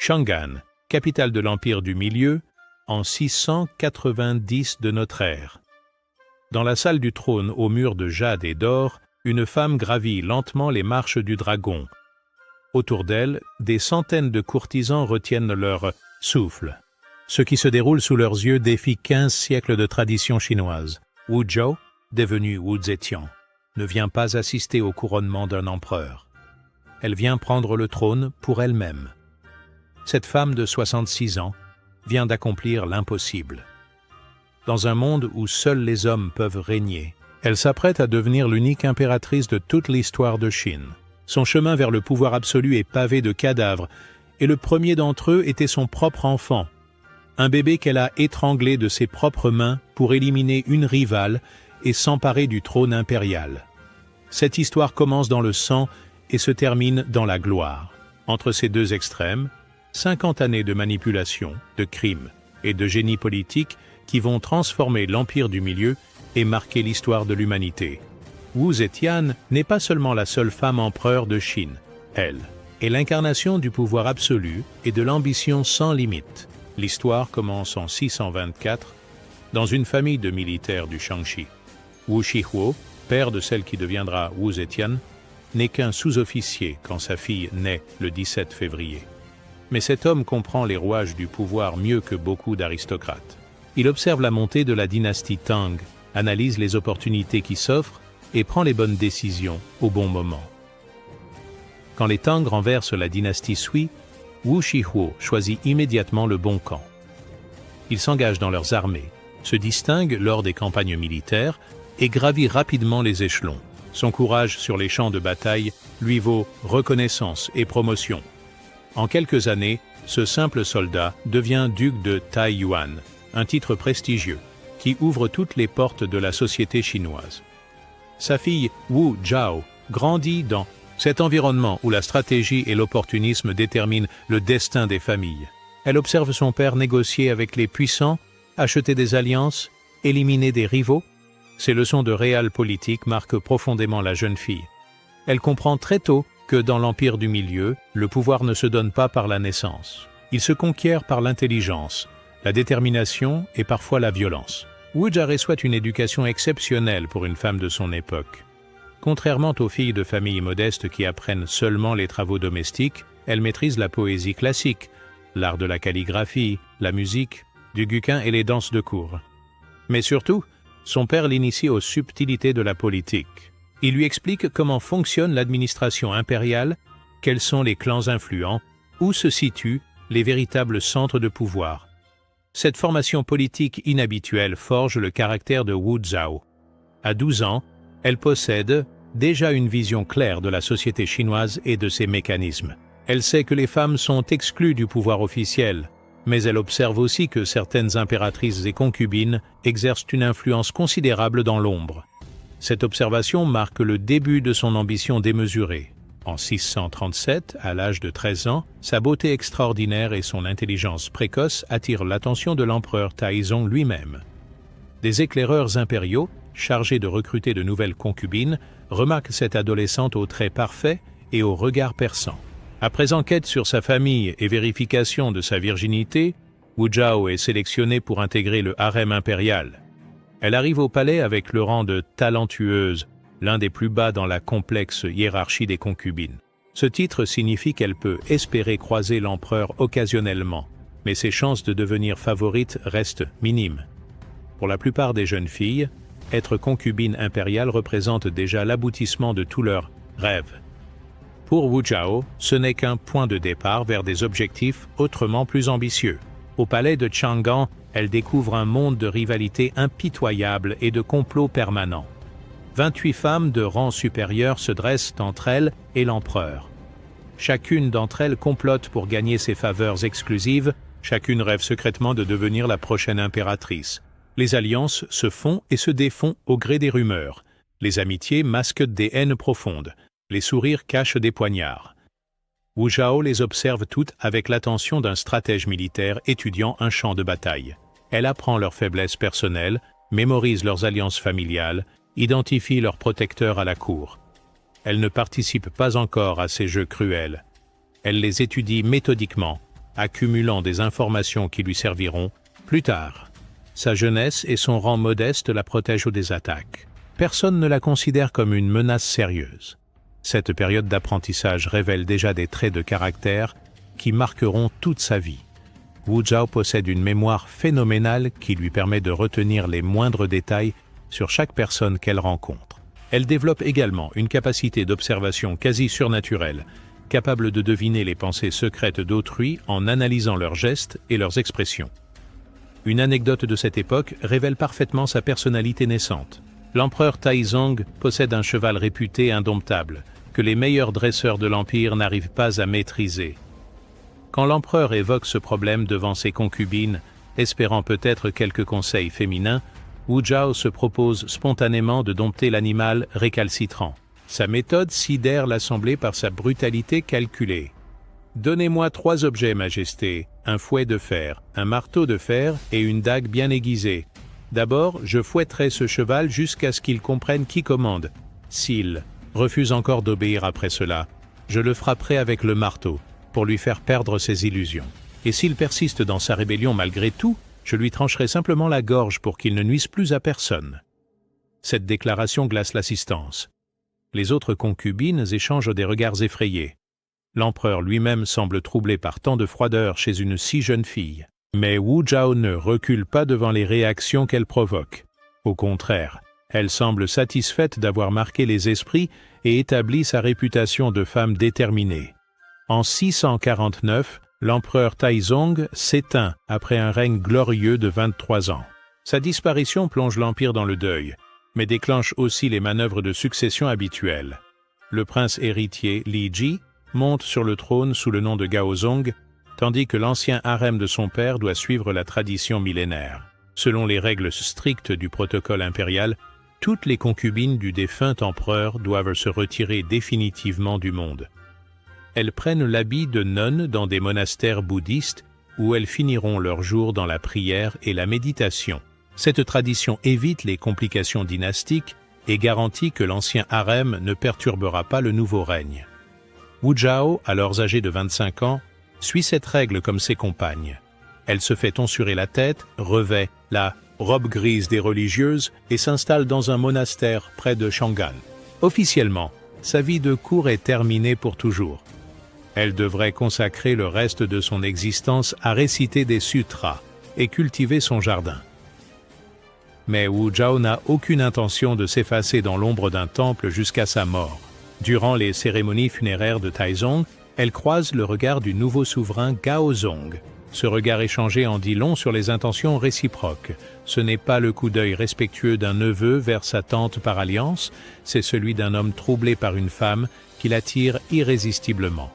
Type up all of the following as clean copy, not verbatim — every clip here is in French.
Chang'an, capitale de l'Empire du Milieu, en 690 de notre ère. Dans la salle du trône aux murs de jade et d'or, une femme gravit lentement les marches du dragon. Autour d'elle, des centaines de courtisans retiennent leur souffle. Ce qui se déroule sous leurs yeux défie 15 siècles de tradition chinoise. Wu Zhao, devenue Wu Zetian, ne vient pas assister au couronnement d'un empereur. Elle vient prendre le trône pour elle-même. Cette femme de 66 ans vient d'accomplir l'impossible. Dans un monde où seuls les hommes peuvent régner, elle s'apprête à devenir l'unique impératrice de toute l'histoire de Chine. Son chemin vers le pouvoir absolu est pavé de cadavres, et le premier d'entre eux était son propre enfant, un bébé qu'elle a étranglé de ses propres mains pour éliminer une rivale et s'emparer du trône impérial. Cette histoire commence dans le sang et se termine dans la gloire. Entre ces deux extrêmes, 50 années de manipulation, de crimes et de génie politique qui vont transformer l'Empire du Milieu et marquer l'histoire de l'humanité. Wu Zetian n'est pas seulement la seule femme empereur de Chine. Elle est l'incarnation du pouvoir absolu et de l'ambition sans limite. L'histoire commence en 624 dans une famille de militaires du Shaanxi. Wu Shihuo, père de celle qui deviendra Wu Zetian, n'est qu'un sous-officier quand sa fille naît le 17 février. Mais cet homme comprend les rouages du pouvoir mieux que beaucoup d'aristocrates. Il observe la montée de la dynastie Tang, analyse les opportunités qui s'offrent et prend les bonnes décisions au bon moment. Quand les Tang renversent la dynastie Sui, Wu Shihuo choisit immédiatement le bon camp. Il s'engage dans leurs armées, se distingue lors des campagnes militaires et gravit rapidement les échelons. Son courage sur les champs de bataille lui vaut reconnaissance et promotion. En quelques années, ce simple soldat devient duc de Taiyuan, un titre prestigieux qui ouvre toutes les portes de la société chinoise. Sa fille Wu Zhao grandit dans cet environnement où la stratégie et l'opportunisme déterminent le destin des familles. Elle observe son père négocier avec les puissants, acheter des alliances, éliminer des rivaux. Ces leçons de réalpolitik marquent profondément la jeune fille. Elle comprend très tôt que dans l'Empire du Milieu, le pouvoir ne se donne pas par la naissance. Il se conquiert par l'intelligence, la détermination et parfois la violence. Wu Zhao reçoit une éducation exceptionnelle pour une femme de son époque. Contrairement aux filles de familles modestes qui apprennent seulement les travaux domestiques, elle maîtrise la poésie classique, l'art de la calligraphie, la musique, du guqin et les danses de cour. Mais surtout, son père l'initie aux subtilités de la politique. Il lui explique comment fonctionne l'administration impériale, quels sont les clans influents, où se situent les véritables centres de pouvoir. Cette formation politique inhabituelle forge le caractère de Wu Zhao. À 12 ans, elle possède déjà une vision claire de la société chinoise et de ses mécanismes. Elle sait que les femmes sont exclues du pouvoir officiel, mais elle observe aussi que certaines impératrices et concubines exercent une influence considérable dans l'ombre. Cette observation marque le début de son ambition démesurée. En 637, à l'âge de 13 ans, sa beauté extraordinaire et son intelligence précoce attirent l'attention de l'empereur Taizong lui-même. Des éclaireurs impériaux, chargés de recruter de nouvelles concubines, remarquent cette adolescente aux traits parfaits et au regard perçant. Après enquête sur sa famille et vérification de sa virginité, Wu Zhao est sélectionnée pour intégrer le harem impérial. Elle arrive au palais avec le rang de talentueuse, l'un des plus bas dans la complexe hiérarchie des concubines. Ce titre signifie qu'elle peut espérer croiser l'empereur occasionnellement, mais ses chances de devenir favorite restent minimes. Pour la plupart des jeunes filles, être concubine impériale représente déjà l'aboutissement de tous leurs rêves. Pour Wu Zhao, ce n'est qu'un point de départ vers des objectifs autrement plus ambitieux. Au palais de Chang'an, elle découvre un monde de rivalité impitoyable et de complots permanents. 28 femmes de rang supérieur se dressent entre elles et l'empereur. Chacune d'entre elles complote pour gagner ses faveurs exclusives, chacune rêve secrètement de devenir la prochaine impératrice. Les alliances se font et se défont au gré des rumeurs. Les amitiés masquent des haines profondes. Les sourires cachent des poignards. Wu Zhao les observe toutes avec l'attention d'un stratège militaire étudiant un champ de bataille. Elle apprend leurs faiblesses personnelles, mémorise leurs alliances familiales, identifie leurs protecteurs à la cour. Elle ne participe pas encore à ces jeux cruels. Elle les étudie méthodiquement, accumulant des informations qui lui serviront plus tard. Sa jeunesse et son rang modeste la protègent des attaques. Personne ne la considère comme une menace sérieuse. Cette période d'apprentissage révèle déjà des traits de caractère qui marqueront toute sa vie. Wu Zhao possède une mémoire phénoménale qui lui permet de retenir les moindres détails sur chaque personne qu'elle rencontre. Elle développe également une capacité d'observation quasi surnaturelle, capable de deviner les pensées secrètes d'autrui en analysant leurs gestes et leurs expressions. Une anecdote de cette époque révèle parfaitement sa personnalité naissante. L'empereur Taizong possède un cheval réputé indomptable, que les meilleurs dresseurs de l'Empire n'arrivent pas à maîtriser. Quand l'empereur évoque ce problème devant ses concubines, espérant peut-être quelques conseils féminins, Wu Zhao se propose spontanément de dompter l'animal récalcitrant. Sa méthode sidère l'assemblée par sa brutalité calculée. « Donnez-moi 3 objets, Majesté, un fouet de fer, un marteau de fer et une dague bien aiguisée. D'abord, je fouetterai ce cheval jusqu'à ce qu'il comprenne qui commande. S'il refuse encore d'obéir après cela, je le frapperai avec le marteau pour lui faire perdre ses illusions. Et s'il persiste dans sa rébellion malgré tout, je lui trancherai simplement la gorge pour qu'il ne nuise plus à personne. » Cette déclaration glace l'assistance. Les autres concubines échangent des regards effrayés. L'empereur lui-même semble troublé par tant de froideur chez une si jeune fille. Mais Wu Zhao ne recule pas devant les réactions qu'elle provoque. Au contraire, elle semble satisfaite d'avoir marqué les esprits et établi sa réputation de femme déterminée. En 649, l'empereur Taizong s'éteint après un règne glorieux de 23 ans. Sa disparition plonge l'Empire dans le deuil, mais déclenche aussi les manœuvres de succession habituelles. Le prince héritier Li Ji monte sur le trône sous le nom de Gaozong, tandis que l'ancien harem de son père doit suivre la tradition millénaire. Selon les règles strictes du protocole impérial, toutes les concubines du défunt empereur doivent se retirer définitivement du monde. Elles prennent l'habit de nonnes dans des monastères bouddhistes où elles finiront leurs jours dans la prière et la méditation. Cette tradition évite les complications dynastiques et garantit que l'ancien harem ne perturbera pas le nouveau règne. Wu Zhao, alors âgée de 25 ans, suit cette règle comme ses compagnes. Elle se fait tonsurer la tête, revêt la robe grise des religieuses et s'installe dans un monastère près de Chang'an. Officiellement, sa vie de cour est terminée pour toujours. Elle devrait consacrer le reste de son existence à réciter des sutras et cultiver son jardin. Mais Wu Zhao n'a aucune intention de s'effacer dans l'ombre d'un temple jusqu'à sa mort. Durant les cérémonies funéraires de Taizong, elle croise le regard du nouveau souverain Gaozong. Ce regard échangé en dit long sur les intentions réciproques. Ce n'est pas le coup d'œil respectueux d'un neveu vers sa tante par alliance, c'est celui d'un homme troublé par une femme qui l'attire irrésistiblement.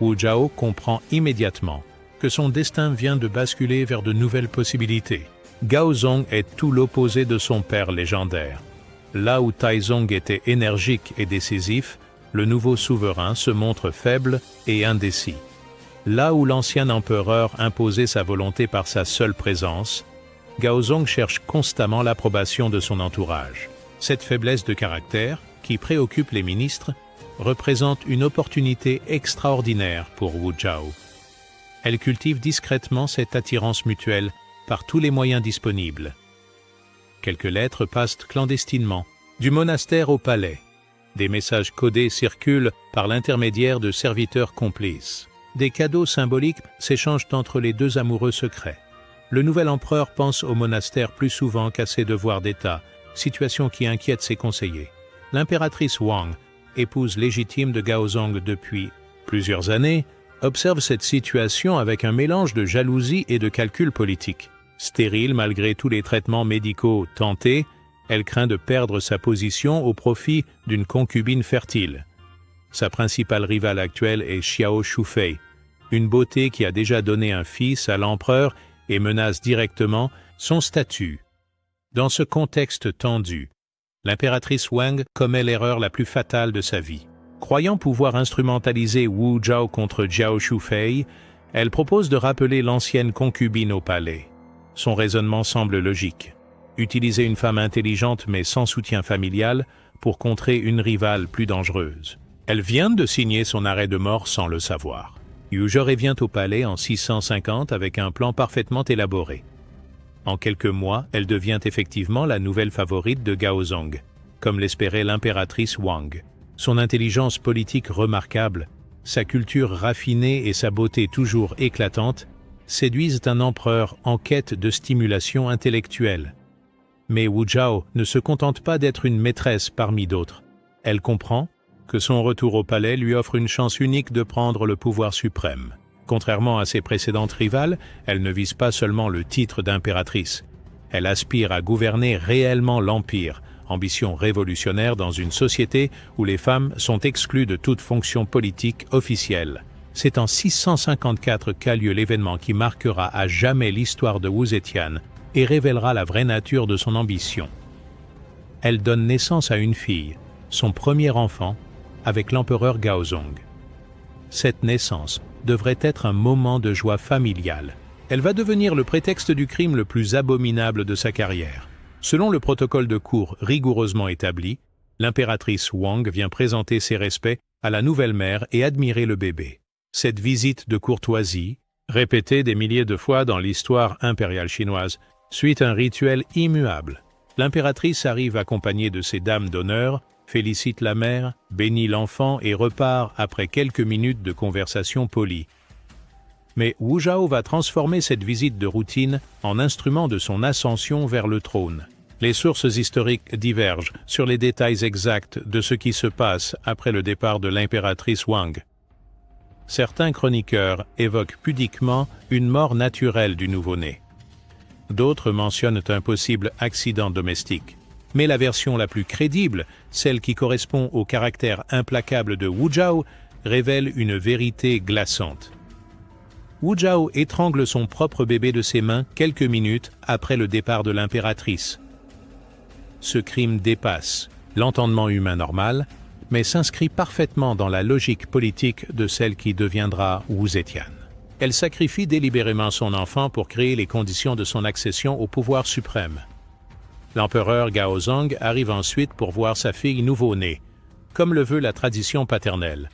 Wu Zhao comprend immédiatement que son destin vient de basculer vers de nouvelles possibilités. Gaozong est tout l'opposé de son père légendaire. Là où Taizong était énergique et décisif, le nouveau souverain se montre faible et indécis. Là où l'ancien empereur imposait sa volonté par sa seule présence, Gaozong cherche constamment l'approbation de son entourage. Cette faiblesse de caractère, qui préoccupe les ministres, représente une opportunité extraordinaire pour Wu Zhao. Elle cultive discrètement cette attirance mutuelle par tous les moyens disponibles. Quelques lettres passent clandestinement, du monastère au palais. Des messages codés circulent par l'intermédiaire de serviteurs complices. Des cadeaux symboliques s'échangent entre les deux amoureux secrets. Le nouvel empereur pense au monastère plus souvent qu'à ses devoirs d'État, situation qui inquiète ses conseillers. L'impératrice Wang, épouse légitime de Gaozong depuis plusieurs années, observe cette situation avec un mélange de jalousie et de calcul politique. Stérile malgré tous les traitements médicaux tentés, elle craint de perdre sa position au profit d'une concubine fertile. Sa principale rivale actuelle est Xiao Shufei, une beauté qui a déjà donné un fils à l'empereur et menace directement son statut. Dans ce contexte tendu, l'impératrice Wang commet l'erreur la plus fatale de sa vie. Croyant pouvoir instrumentaliser Wu Zhao contre Xiao Shufei, elle propose de rappeler l'ancienne concubine au palais. Son raisonnement semble logique. Utiliser une femme intelligente mais sans soutien familial pour contrer une rivale plus dangereuse. Elle vient de signer son arrêt de mort sans le savoir. Yu revient au palais en 650 avec un plan parfaitement élaboré. En quelques mois, elle devient effectivement la nouvelle favorite de Gaozong, comme l'espérait l'impératrice Wang. Son intelligence politique remarquable, sa culture raffinée et sa beauté toujours éclatante séduisent un empereur en quête de stimulation intellectuelle. Mais Wu Zhao ne se contente pas d'être une maîtresse parmi d'autres. Elle comprend que son retour au palais lui offre une chance unique de prendre le pouvoir suprême. Contrairement à ses précédentes rivales, elle ne vise pas seulement le titre d'impératrice. Elle aspire à gouverner réellement l'Empire, ambition révolutionnaire dans une société où les femmes sont exclues de toute fonction politique officielle. C'est en 654 qu'a lieu l'événement qui marquera à jamais l'histoire de Wu Zetian et révélera la vraie nature de son ambition. Elle donne naissance à une fille, son premier enfant, avec l'empereur Gaozong. Cette naissance devrait être un moment de joie familiale. Elle va devenir le prétexte du crime le plus abominable de sa carrière. Selon le protocole de cour rigoureusement établi, l'impératrice Wang vient présenter ses respects à la nouvelle mère et admirer le bébé. Cette visite de courtoisie, répétée des milliers de fois dans l'histoire impériale chinoise, suit un rituel immuable. L'impératrice arrive accompagnée de ses dames d'honneur, félicite la mère, bénit l'enfant et repart après quelques minutes de conversation polie. Mais Wu Zhao va transformer cette visite de routine en instrument de son ascension vers le trône. Les sources historiques divergent sur les détails exacts de ce qui se passe après le départ de l'impératrice Wang. Certains chroniqueurs évoquent pudiquement une mort naturelle du nouveau-né. D'autres mentionnent un possible accident domestique. Mais la version la plus crédible, celle qui correspond au caractère implacable de Wu Zhao, révèle une vérité glaçante. Wu Zhao étrangle son propre bébé de ses mains quelques minutes après le départ de l'impératrice. Ce crime dépasse l'entendement humain normal, mais s'inscrit parfaitement dans la logique politique de celle qui deviendra Wu Zetian. Elle sacrifie délibérément son enfant pour créer les conditions de son accession au pouvoir suprême. L'empereur Gaozong arrive ensuite pour voir sa fille nouveau-née, comme le veut la tradition paternelle.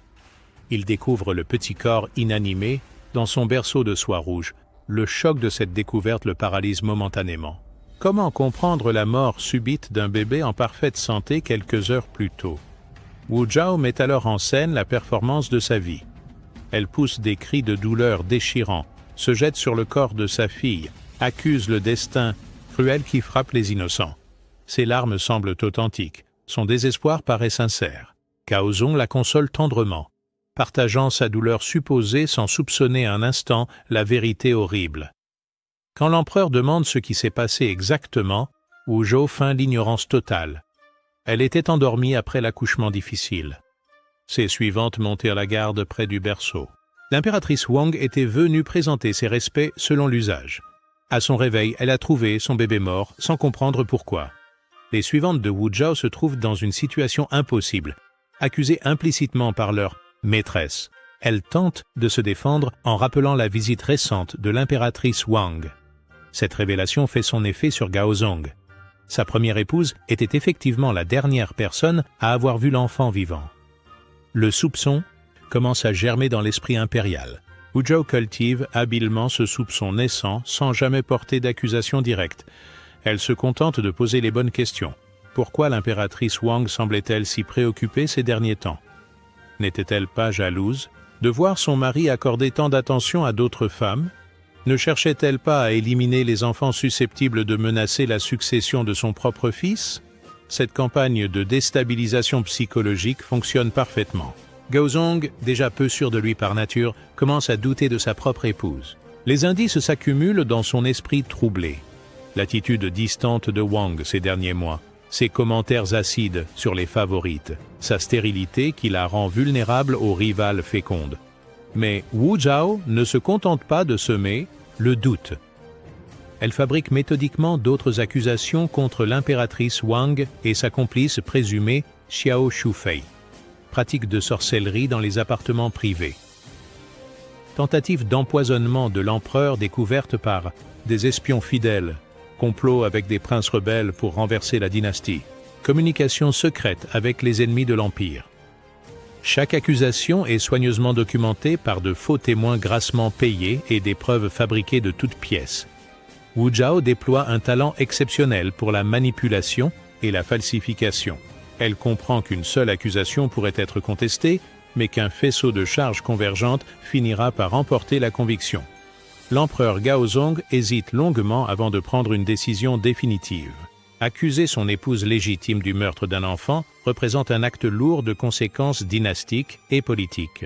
Il découvre le petit corps inanimé dans son berceau de soie rouge. Le choc de cette découverte le paralyse momentanément. Comment comprendre la mort subite d'un bébé en parfaite santé quelques heures plus tôt? Wu Zhao met alors en scène la performance de sa vie. Elle pousse des cris de douleur déchirants, se jette sur le corps de sa fille, accuse le destin cruel qui frappe les innocents. Ses larmes semblent authentiques, son désespoir paraît sincère. Gaozong la console tendrement, partageant sa douleur supposée sans soupçonner un instant la vérité horrible. Quand l'empereur demande ce qui s'est passé exactement, Wu Zhao feint l'ignorance totale. Elle était endormie après l'accouchement difficile. Ses suivantes montèrent la garde près du berceau. L'impératrice Wang était venue présenter ses respects selon l'usage. À son réveil, elle a trouvé son bébé mort, sans comprendre pourquoi. Les suivantes de Wu Zhao se trouvent dans une situation impossible. Accusées implicitement par leur maîtresse, elles tentent de se défendre en rappelant la visite récente de l'impératrice Wang. Cette révélation fait son effet sur Gaozong. Sa première épouse était effectivement la dernière personne à avoir vu l'enfant vivant. Le soupçon commence à germer dans l'esprit impérial. Wu Zhao cultive habilement ce soupçon naissant sans jamais porter d'accusation directe. Elle se contente de poser les bonnes questions. Pourquoi l'impératrice Wang semblait-elle si préoccupée ces derniers temps? N'était-elle pas jalouse de voir son mari accorder tant d'attention à d'autres femmes? Ne cherchait-elle pas à éliminer les enfants susceptibles de menacer la succession de son propre fils? Cette campagne de déstabilisation psychologique fonctionne parfaitement. Gaozong, déjà peu sûr de lui par nature, commence à douter de sa propre épouse. Les indices s'accumulent dans son esprit troublé. L'attitude distante de Wang ces derniers mois, ses commentaires acides sur les favorites, sa stérilité qui la rend vulnérable aux rivales fécondes. Mais Wu Zhao ne se contente pas de semer le doute. Elle fabrique méthodiquement d'autres accusations contre l'impératrice Wang et sa complice présumée Xiao Shufei. Pratique de sorcellerie dans les appartements privés. Tentative d'empoisonnement de l'empereur découverte par des espions fidèles. Complot avec des princes rebelles pour renverser la dynastie. Communication secrète avec les ennemis de l'Empire. Chaque accusation est soigneusement documentée par de faux témoins grassement payés et des preuves fabriquées de toutes pièces. Wu Zhao déploie un talent exceptionnel pour la manipulation et la falsification. Elle comprend qu'une seule accusation pourrait être contestée, mais qu'un faisceau de charges convergentes finira par emporter la conviction. L'empereur Gaozong hésite longuement avant de prendre une décision définitive. Accuser son épouse légitime du meurtre d'un enfant représente un acte lourd de conséquences dynastiques et politiques.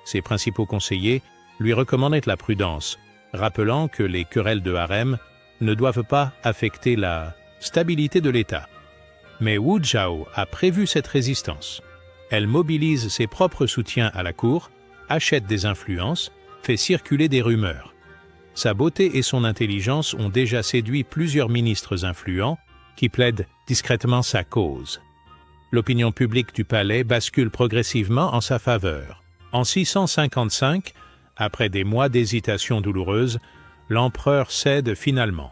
Ses principaux conseillers lui recommandaient la prudence, rappelant que les querelles de harem ne doivent pas affecter la stabilité de l'État. Mais Wu Zhao a prévu cette résistance. Elle mobilise ses propres soutiens à la cour, achète des influences, fait circuler des rumeurs. Sa beauté et son intelligence ont déjà séduit plusieurs ministres influents qui plaident discrètement sa cause. L'opinion publique du palais bascule progressivement en sa faveur. En 655, après des mois d'hésitation douloureuse, l'empereur cède finalement.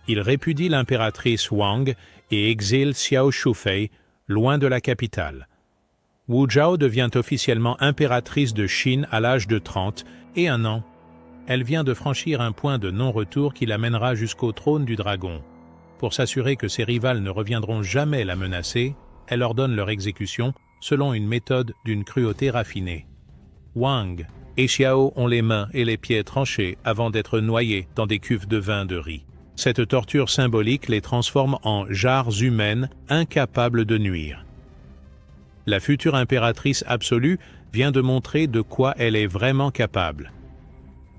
Il répudie l'impératrice Wang et exile Xiao Shufei loin de la capitale. Wu Zhao devient officiellement impératrice de Chine à l'âge de 31 ans. Elle vient de franchir un point de non-retour qui l'amènera jusqu'au trône du dragon. Pour s'assurer que ses rivales ne reviendront jamais la menacer, elle ordonne leur exécution selon une méthode d'une cruauté raffinée. Wang et Xiao ont les mains et les pieds tranchés avant d'être noyés dans des cuves de vin de riz. Cette torture symbolique les transforme en jarres humaines incapables de nuire. La future impératrice absolue vient de montrer de quoi elle est vraiment capable.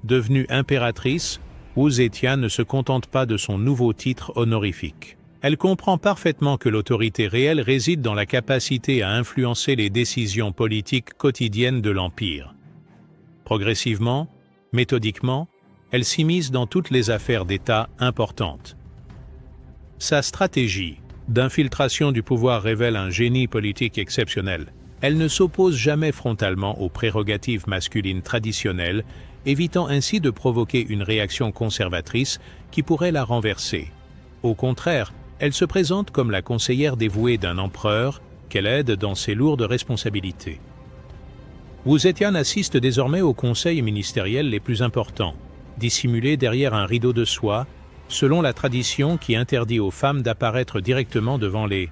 Devenue impératrice, Wu Zetian ne se contente pas de son nouveau titre honorifique. Elle comprend parfaitement que l'autorité réelle réside dans la capacité à influencer les décisions politiques quotidiennes de l'Empire. Progressivement, méthodiquement, elle s'immisce dans toutes les affaires d'État importantes. Sa stratégie d'infiltration du pouvoir révèle un génie politique exceptionnel. Elle ne s'oppose jamais frontalement aux prérogatives masculines traditionnelles, évitant ainsi de provoquer une réaction conservatrice qui pourrait la renverser. Au contraire, elle se présente comme la conseillère dévouée d'un empereur qu'elle aide dans ses lourdes responsabilités. Wu Zetian assiste désormais aux conseils ministériels les plus importants, dissimulés derrière un rideau de soie, selon la tradition qui interdit aux femmes d'apparaître directement devant les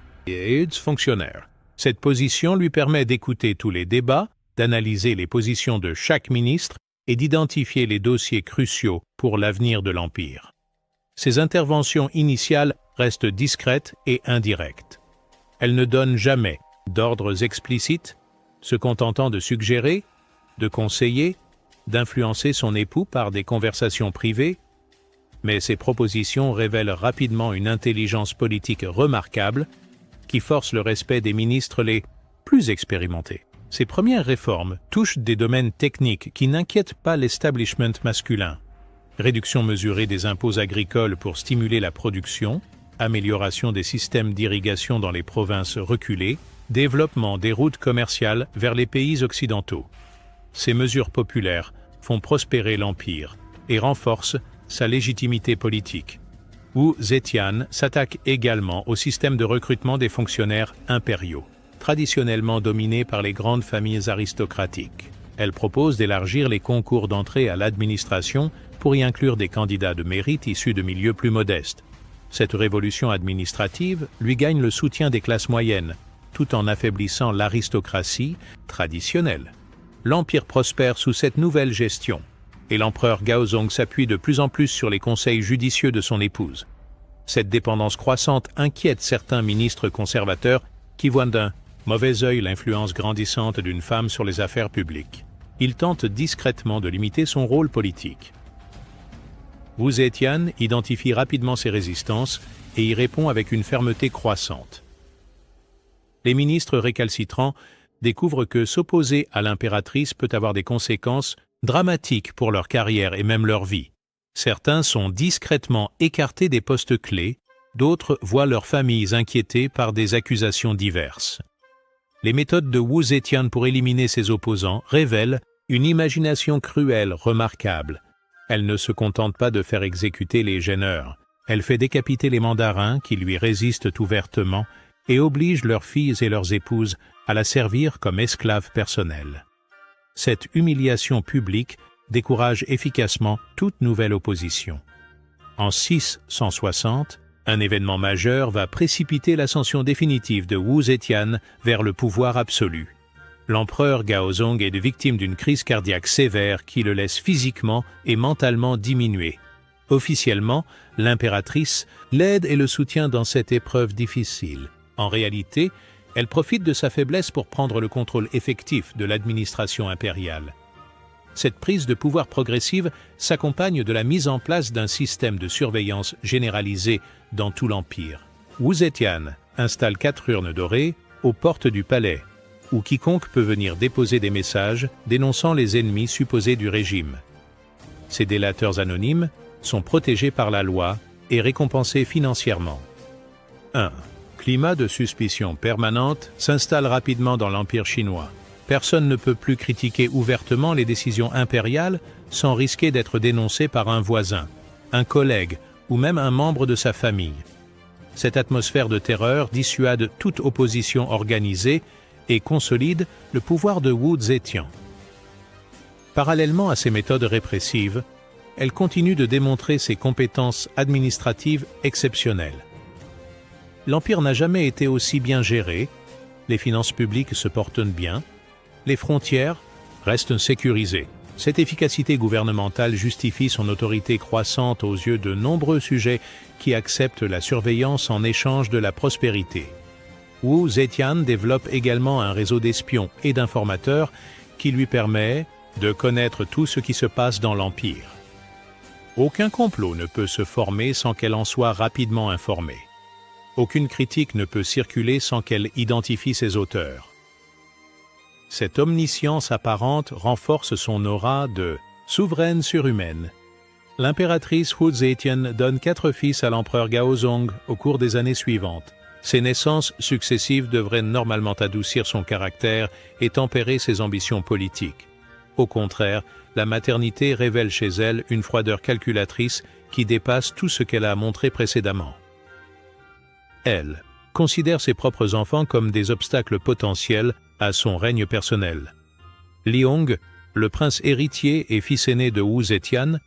fonctionnaires. Cette position lui permet d'écouter tous les débats, d'analyser les positions de chaque ministre et d'identifier les dossiers cruciaux pour l'avenir de l'Empire. Ses interventions initiales restent discrètes et indirectes. Elle ne donne jamais d'ordres explicites, se contentant de suggérer, de conseiller, d'influencer son époux par des conversations privées, mais ses propositions révèlent rapidement une intelligence politique remarquable qui force le respect des ministres les plus expérimentés. Ces premières réformes touchent des domaines techniques qui n'inquiètent pas l'establishment masculin. Réduction mesurée des impôts agricoles pour stimuler la production, amélioration des systèmes d'irrigation dans les provinces reculées, développement des routes commerciales vers les pays occidentaux. Ces mesures populaires font prospérer l'Empire et renforcent sa légitimité politique. Wu Zetian s'attaque également au système de recrutement des fonctionnaires impériaux, traditionnellement dominé par les grandes familles aristocratiques. Elle propose d'élargir les concours d'entrée à l'administration pour y inclure des candidats de mérite issus de milieux plus modestes. Cette révolution administrative lui gagne le soutien des classes moyennes, tout en affaiblissant l'aristocratie traditionnelle. L'Empire prospère sous cette nouvelle gestion, et l'empereur Gaozong s'appuie de plus en plus sur les conseils judicieux de son épouse. Cette dépendance croissante inquiète certains ministres conservateurs qui voient d'un mauvais œil l'influence grandissante d'une femme sur les affaires publiques. Ils tentent discrètement de limiter son rôle politique. Wu Zetian identifie rapidement ses résistances et y répond avec une fermeté croissante. Les ministres récalcitrants découvrent que s'opposer à l'impératrice peut avoir des conséquences dramatiques pour leur carrière et même leur vie. Certains sont discrètement écartés des postes clés, d'autres voient leurs familles inquiétées par des accusations diverses. Les méthodes de Wu Zetian pour éliminer ses opposants révèlent une imagination cruelle remarquable. Elle ne se contente pas de faire exécuter les gêneurs. Elle fait décapiter les mandarins qui lui résistent ouvertement et oblige leurs filles et leurs épouses à la servir comme esclaves personnels. Cette humiliation publique décourage efficacement toute nouvelle opposition. En 660, un événement majeur va précipiter l'ascension définitive de Wu Zetian vers le pouvoir absolu. L'empereur Gaozong est victime d'une crise cardiaque sévère qui le laisse physiquement et mentalement diminuer. Officiellement, l'impératrice l'aide et le soutient dans cette épreuve difficile. En réalité, elle profite de sa faiblesse pour prendre le contrôle effectif de l'administration impériale. Cette prise de pouvoir progressive s'accompagne de la mise en place d'un système de surveillance généralisé dans tout l'Empire. Wu Zetian installe 4 urnes dorées aux portes du palais, où quiconque peut venir déposer des messages dénonçant les ennemis supposés du régime. Ces délateurs anonymes sont protégés par la loi et récompensés financièrement. 1. Climat de suspicion permanente s'installe rapidement dans l'Empire chinois. Personne ne peut plus critiquer ouvertement les décisions impériales sans risquer d'être dénoncé par un voisin, un collègue ou même un membre de sa famille. Cette atmosphère de terreur dissuade toute opposition organisée et consolide le pouvoir de Wu Zetian. Parallèlement à ces méthodes répressives, elle continue de démontrer ses compétences administratives exceptionnelles. L'Empire n'a jamais été aussi bien géré, les finances publiques se portent bien, les frontières restent sécurisées. Cette efficacité gouvernementale justifie son autorité croissante aux yeux de nombreux sujets qui acceptent la surveillance en échange de la prospérité. Wu Zetian développe également un réseau d'espions et d'informateurs qui lui permet de connaître tout ce qui se passe dans l'Empire. Aucun complot ne peut se former sans qu'elle en soit rapidement informée. Aucune critique ne peut circuler sans qu'elle identifie ses auteurs. Cette omniscience apparente renforce son aura de souveraine surhumaine. L'impératrice Wu Zetian donne 4 fils à l'empereur Gaozong au cours des années suivantes. Ces naissances successives devraient normalement adoucir son caractère et tempérer ses ambitions politiques. Au contraire, la maternité révèle chez elle une froideur calculatrice qui dépasse tout ce qu'elle a montré précédemment. Elle considère ses propres enfants comme des obstacles potentiels à son règne personnel. Liong, le prince héritier et fils aîné de Wu Zetian,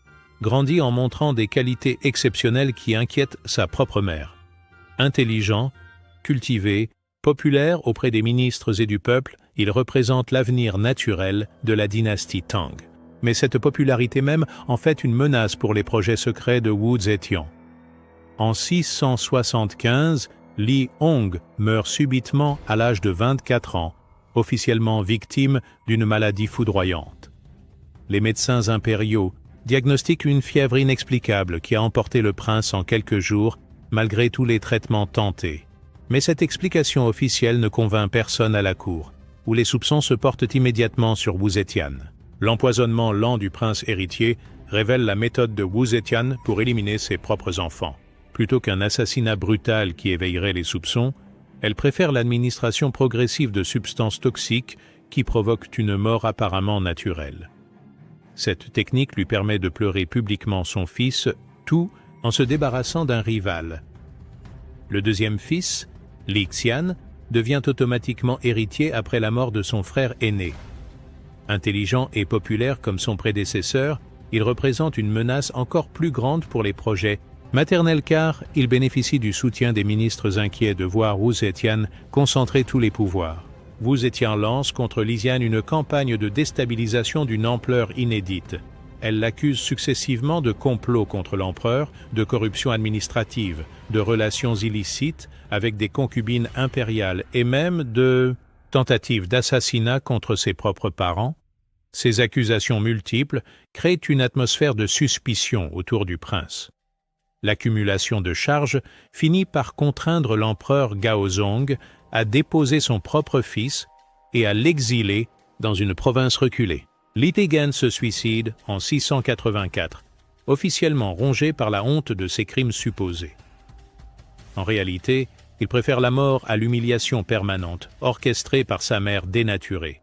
grandit en montrant des qualités exceptionnelles qui inquiètent sa propre mère. Intelligent, cultivé, populaire auprès des ministres et du peuple, il représente l'avenir naturel de la dynastie Tang. Mais cette popularité même en fait une menace pour les projets secrets de Wu Zetian. En 675, Li Hong meurt subitement à l'âge de 24 ans, officiellement victime d'une maladie foudroyante. Les médecins impériaux diagnostiquent une fièvre inexplicable qui a emporté le prince en quelques jours, malgré tous les traitements tentés. Mais cette explication officielle ne convainc personne à la cour, où les soupçons se portent immédiatement sur Wu Zetian. L'empoisonnement lent du prince héritier révèle la méthode de Wu Zetian pour éliminer ses propres enfants. Plutôt qu'un assassinat brutal qui éveillerait les soupçons, elle préfère l'administration progressive de substances toxiques qui provoquent une mort apparemment naturelle. Cette technique lui permet de pleurer publiquement son fils, tout en se débarrassant d'un rival. Le deuxième fils, Li Xian, devient automatiquement héritier après la mort de son frère aîné. Intelligent et populaire comme son prédécesseur, il représente une menace encore plus grande pour les projets maternels car il bénéficie du soutien des ministres inquiets de voir Wu Zetian concentrer tous les pouvoirs. Wu Zetian lance contre Li Xian une campagne de déstabilisation d'une ampleur inédite. Elle l'accuse successivement de complot contre l'empereur, de corruption administrative, de relations illicites avec des concubines impériales et même de tentative d'assassinat contre ses propres parents. Ces accusations multiples créent une atmosphère de suspicion autour du prince. L'accumulation de charges finit par contraindre l'empereur Gaozong à déposer son propre fils et à l'exiler dans une province reculée. Li Tegen se suicide en 684, officiellement rongé par la honte de ses crimes supposés. En réalité, il préfère la mort à l'humiliation permanente, orchestrée par sa mère dénaturée.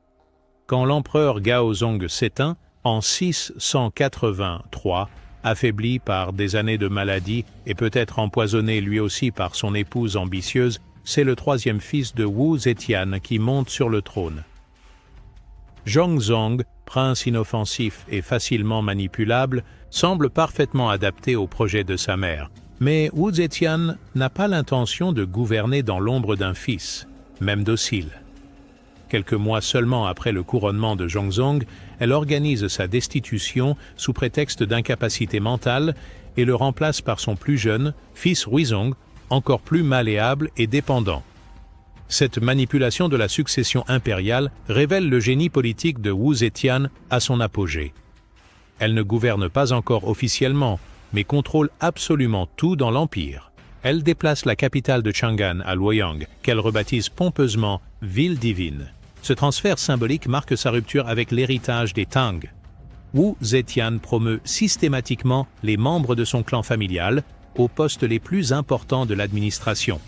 Quand l'empereur Gaozong s'éteint, en 683, affaibli par des années de maladie et peut-être empoisonné lui aussi par son épouse ambitieuse, c'est le troisième fils de Wu Zetian qui monte sur le trône. Zhongzong, prince inoffensif et facilement manipulable, semble parfaitement adapté au projet de sa mère. Mais Wu Zetian n'a pas l'intention de gouverner dans l'ombre d'un fils, même docile. Quelques mois seulement après le couronnement de Zhongzong, elle organise sa destitution sous prétexte d'incapacité mentale et le remplace par son plus jeune, fils Ruizong, encore plus malléable et dépendant. Cette manipulation de la succession impériale révèle le génie politique de Wu Zetian à son apogée. Elle ne gouverne pas encore officiellement, mais contrôle absolument tout dans l'Empire. Elle déplace la capitale de Chang'an à Luoyang, qu'elle rebaptise pompeusement « Ville divine ». Ce transfert symbolique marque sa rupture avec l'héritage des Tang. Wu Zetian promeut systématiquement les membres de son clan familial aux postes les plus importants de l'administration,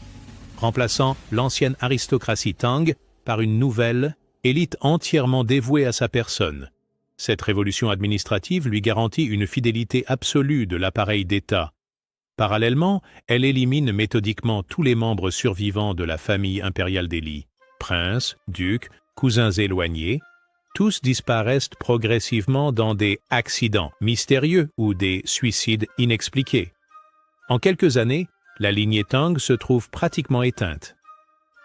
remplaçant l'ancienne aristocratie Tang par une nouvelle élite entièrement dévouée à sa personne. Cette révolution administrative lui garantit une fidélité absolue de l'appareil d'État. Parallèlement, elle élimine méthodiquement tous les membres survivants de la famille impériale Delhi. Princes, ducs, cousins éloignés, tous disparaissent progressivement dans des accidents mystérieux ou des suicides inexpliqués. En quelques années, la lignée Tang se trouve pratiquement éteinte.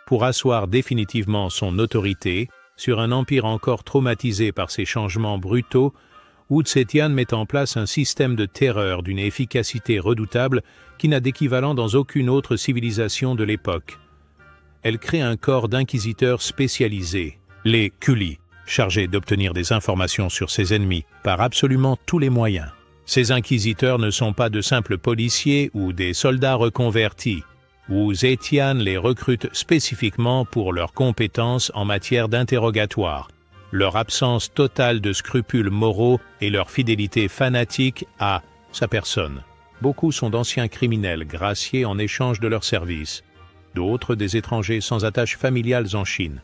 Pour asseoir définitivement son autorité sur un empire encore traumatisé par ces changements brutaux, Wu Zetian met en place un système de terreur d'une efficacité redoutable qui n'a d'équivalent dans aucune autre civilisation de l'époque. Elle crée un corps d'inquisiteurs spécialisés, les Kuli, chargés d'obtenir des informations sur ses ennemis par absolument tous les moyens. Ces inquisiteurs ne sont pas de simples policiers ou des soldats reconvertis. Wu Zetian les recrute spécifiquement pour leurs compétences en matière d'interrogatoire, leur absence totale de scrupules moraux et leur fidélité fanatique à sa personne. Beaucoup sont d'anciens criminels graciés en échange de leurs services, d'autres des étrangers sans attaches familiales en Chine.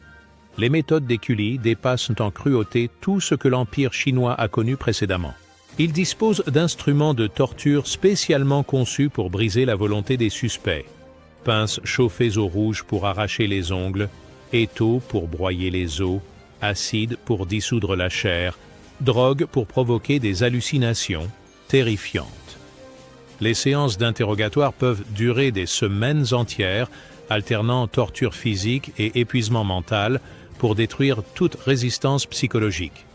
Les méthodes des Kuli dépassent en cruauté tout ce que l'Empire chinois a connu précédemment. Ils disposent d'instruments de torture spécialement conçus pour briser la volonté des suspects. Pinces chauffées au rouge pour arracher les ongles, étaux pour broyer les os, acide pour dissoudre la chair, drogue pour provoquer des hallucinations terrifiantes. Les séances d'interrogatoire peuvent durer des semaines entières, alternant torture physique et épuisement mental pour détruire toute résistance psychologique.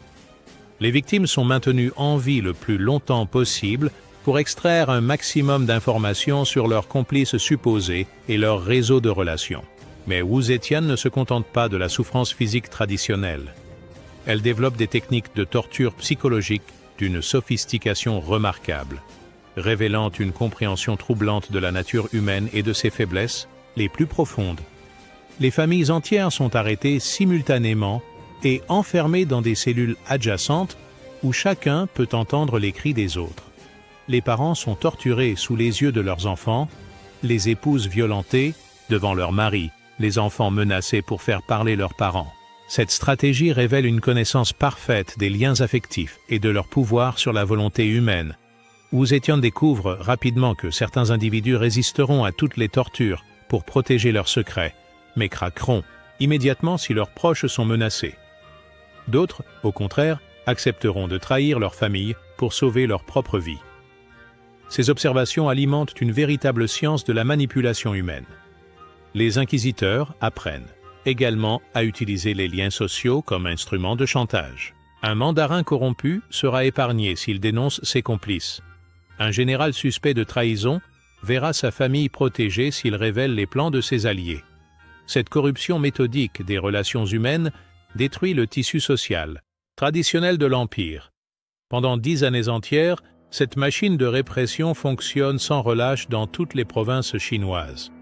Les victimes sont maintenues en vie le plus longtemps possible pour extraire un maximum d'informations sur leurs complices supposés et leur réseau de relations. Mais Wu Zetian ne se contente pas de la souffrance physique traditionnelle. Elle développe des techniques de torture psychologique d'une sophistication remarquable, révélant une compréhension troublante de la nature humaine et de ses faiblesses les plus profondes. Les familles entières sont arrêtées simultanément et enfermées dans des cellules adjacentes où chacun peut entendre les cris des autres. Les parents sont torturés sous les yeux de leurs enfants, les épouses violentées devant leurs maris, les enfants menacés pour faire parler leurs parents. Cette stratégie révèle une connaissance parfaite des liens affectifs et de leur pouvoir sur la volonté humaine. Wu Zetian découvre rapidement que certains individus résisteront à toutes les tortures pour protéger leurs secrets, mais craqueront immédiatement si leurs proches sont menacés. D'autres, au contraire, accepteront de trahir leur famille pour sauver leur propre vie. Ces observations alimentent une véritable science de la manipulation humaine. Les inquisiteurs apprennent également à utiliser les liens sociaux comme instrument de chantage. Un mandarin corrompu sera épargné s'il dénonce ses complices. Un général suspect de trahison verra sa famille protégée s'il révèle les plans de ses alliés. Cette corruption méthodique des relations humaines détruit le tissu social, traditionnel de l'Empire. Pendant 10 années entières, cette machine de répression fonctionne sans relâche dans toutes les provinces chinoises.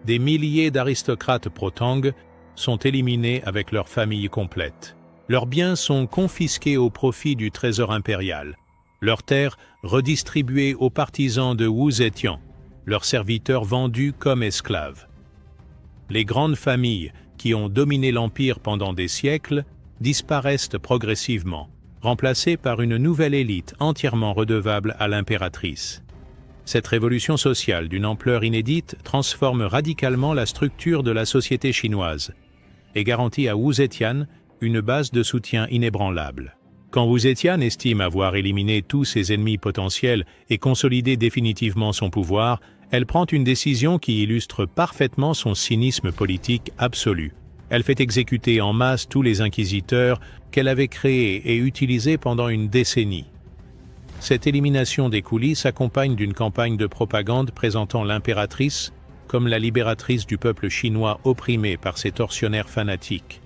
Des milliers d'aristocrates pro-Tang sont éliminés avec leur famille complète. Leurs biens sont confisqués au profit du trésor impérial. Leurs terres redistribuées aux partisans de Wu Zetian, leurs serviteurs vendus comme esclaves. Les grandes familles qui ont dominé l'Empire pendant des siècles disparaissent progressivement, remplacées par une nouvelle élite entièrement redevable à l'impératrice. Cette révolution sociale d'une ampleur inédite transforme radicalement la structure de la société chinoise et garantit à Wu Zetian une base de soutien inébranlable. Quand Wu Zetian estime avoir éliminé tous ses ennemis potentiels et consolidé définitivement son pouvoir, elle prend une décision qui illustre parfaitement son cynisme politique absolu. Elle fait exécuter en masse tous les inquisiteurs qu'elle avait créés et utilisés pendant une décennie. Cette élimination des coulisses s'accompagne d'une campagne de propagande présentant l'impératrice comme la libératrice du peuple chinois opprimé par ses tortionnaires fanatiques.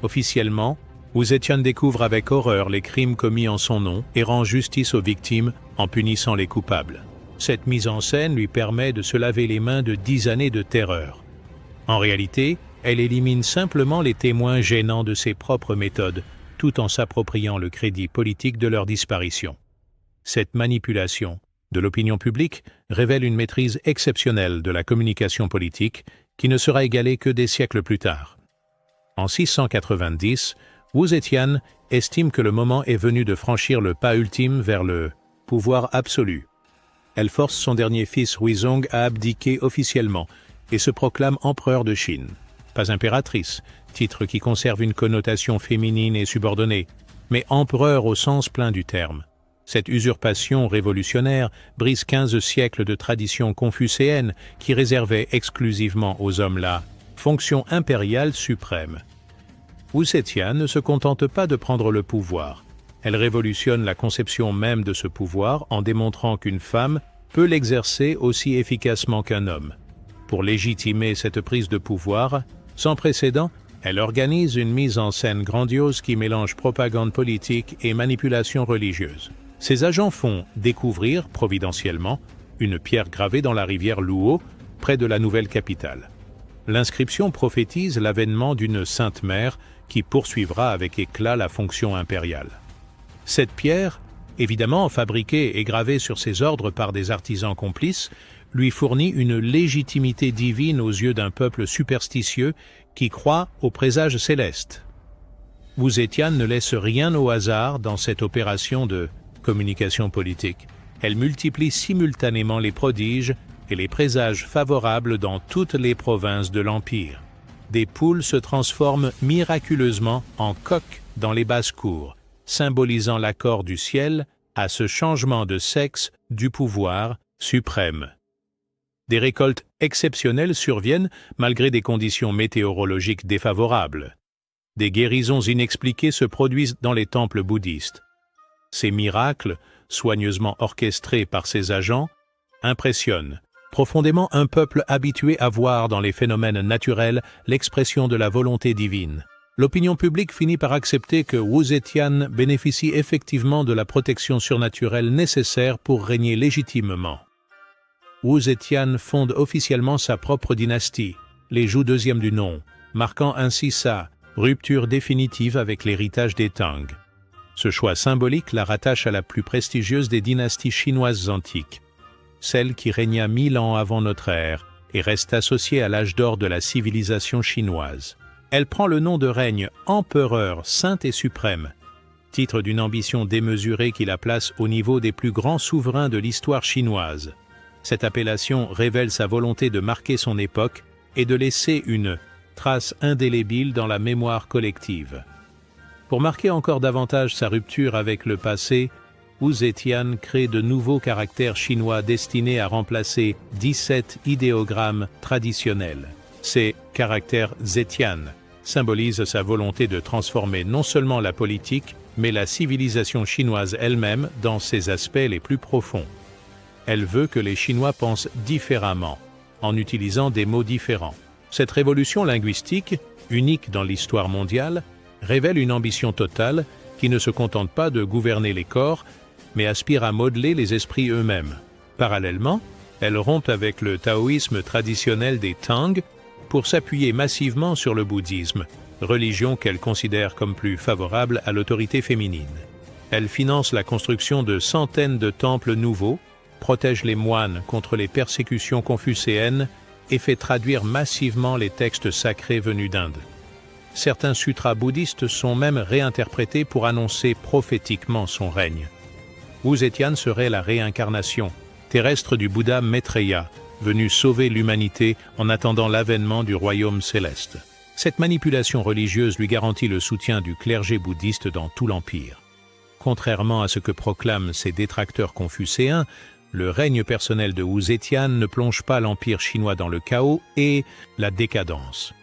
Officiellement, Wu Zetian découvre avec horreur les crimes commis en son nom et rend justice aux victimes en punissant les coupables. Cette mise en scène lui permet de se laver les mains de 10 années de terreur. En réalité, elle élimine simplement les témoins gênants de ses propres méthodes, tout en s'appropriant le crédit politique de leur disparition. Cette manipulation de l'opinion publique révèle une maîtrise exceptionnelle de la communication politique qui ne sera égalée que des siècles plus tard. En 690, Wu Zetian estime que le moment est venu de franchir le pas ultime vers le pouvoir absolu. Elle force son dernier fils Huizong à abdiquer officiellement et se proclame empereur de Chine. Pas impératrice, titre qui conserve une connotation féminine et subordonnée, mais empereur au sens plein du terme. Cette usurpation révolutionnaire brise 15 siècles de tradition confucéenne qui réservait exclusivement aux hommes la fonction impériale suprême. Wu Zetian ne se contente pas de prendre le pouvoir. Elle révolutionne la conception même de ce pouvoir en démontrant qu'une femme peut l'exercer aussi efficacement qu'un homme. Pour légitimer cette prise de pouvoir, sans précédent, elle organise une mise en scène grandiose qui mélange propagande politique et manipulation religieuse. Ses agents font découvrir, providentiellement, une pierre gravée dans la rivière Luo, près de la nouvelle capitale. L'inscription prophétise l'avènement d'une sainte mère qui poursuivra avec éclat la fonction impériale. Cette pierre, évidemment fabriquée et gravée sur ses ordres par des artisans complices, lui fournit une légitimité divine aux yeux d'un peuple superstitieux qui croit aux présages célestes. Wu Zetian ne laisse rien au hasard dans cette opération de communication politique. Elle multiplie simultanément les prodiges et les présages favorables dans toutes les provinces de l'Empire. Des poules se transforment miraculeusement en coqs dans les basses-cours, symbolisant l'accord du ciel à ce changement de sexe du pouvoir suprême. Des récoltes exceptionnelles surviennent malgré des conditions météorologiques défavorables. Des guérisons inexpliquées se produisent dans les temples bouddhistes. Ces miracles, soigneusement orchestrés par ses agents, impressionnent profondément un peuple habitué à voir dans les phénomènes naturels l'expression de la volonté divine. L'opinion publique finit par accepter que Wu Zetian bénéficie effectivement de la protection surnaturelle nécessaire pour régner légitimement. Wu Zetian fonde officiellement sa propre dynastie, les Zhou deuxième du nom, marquant ainsi sa rupture définitive avec l'héritage des Tang. Ce choix symbolique la rattache à la plus prestigieuse des dynasties chinoises antiques, celle qui régna 1000 ans avant notre ère et reste associée à l'âge d'or de la civilisation chinoise. Elle prend le nom de règne empereur sainte et suprême, titre d'une ambition démesurée qui la place au niveau des plus grands souverains de l'histoire chinoise. Cette appellation révèle sa volonté de marquer son époque et de laisser une trace indélébile dans la mémoire collective. Pour marquer encore davantage sa rupture avec le passé, Wu Zetian crée de nouveaux caractères chinois destinés à remplacer 17 idéogrammes traditionnels. Ces caractères Zetian symbolisent sa volonté de transformer non seulement la politique, mais la civilisation chinoise elle-même dans ses aspects les plus profonds. Elle veut que les Chinois pensent différemment, en utilisant des mots différents. Cette révolution linguistique, unique dans l'histoire mondiale, révèle une ambition totale qui ne se contente pas de gouverner les corps, mais aspire à modeler les esprits eux-mêmes. Parallèlement, elle rompt avec le taoïsme traditionnel des Tang pour s'appuyer massivement sur le bouddhisme, religion qu'elle considère comme plus favorable à l'autorité féminine. Elle finance la construction de centaines de temples nouveaux, protège les moines contre les persécutions confucéennes et fait traduire massivement les textes sacrés venus d'Inde. Certains sutras bouddhistes sont même réinterprétés pour annoncer prophétiquement son règne. Wu Zetian serait la réincarnation, terrestre du Bouddha Maitreya, venu sauver l'humanité en attendant l'avènement du royaume céleste. Cette manipulation religieuse lui garantit le soutien du clergé bouddhiste dans tout l'Empire. Contrairement à ce que proclament ses détracteurs confucéens, le règne personnel de Wu Zetian ne plonge pas l'Empire chinois dans le chaos et la décadence.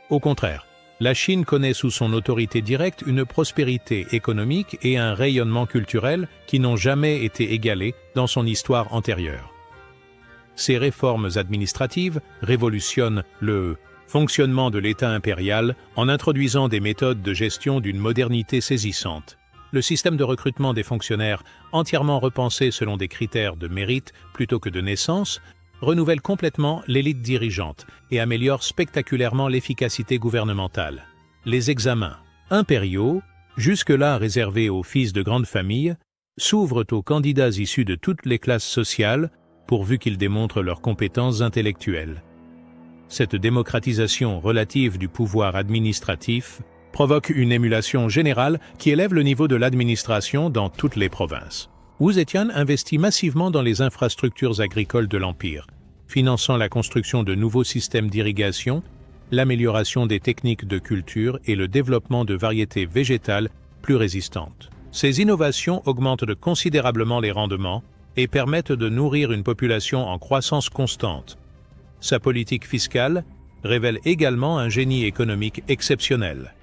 Au contraire, la Chine connaît sous son autorité directe une prospérité économique et un rayonnement culturel qui n'ont jamais été égalés dans son histoire antérieure. Ces réformes administratives révolutionnent le fonctionnement de l'État impérial en introduisant des méthodes de gestion d'une modernité saisissante. Le système de recrutement des fonctionnaires, entièrement repensé selon des critères de mérite plutôt que de naissance, renouvelle complètement l'élite dirigeante et améliore spectaculairement l'efficacité gouvernementale. Les examens impériaux, jusque-là réservés aux fils de grandes familles, s'ouvrent aux candidats issus de toutes les classes sociales, pourvu qu'ils démontrent leurs compétences intellectuelles. Cette démocratisation relative du pouvoir administratif provoque une émulation générale qui élève le niveau de l'administration dans toutes les provinces. Wu Zetian investit massivement dans les infrastructures agricoles de l'Empire, finançant la construction de nouveaux systèmes d'irrigation, l'amélioration des techniques de culture et le développement de variétés végétales plus résistantes. Ces innovations augmentent considérablement les rendements et permettent de nourrir une population en croissance constante. Sa politique fiscale révèle également un génie économique exceptionnel.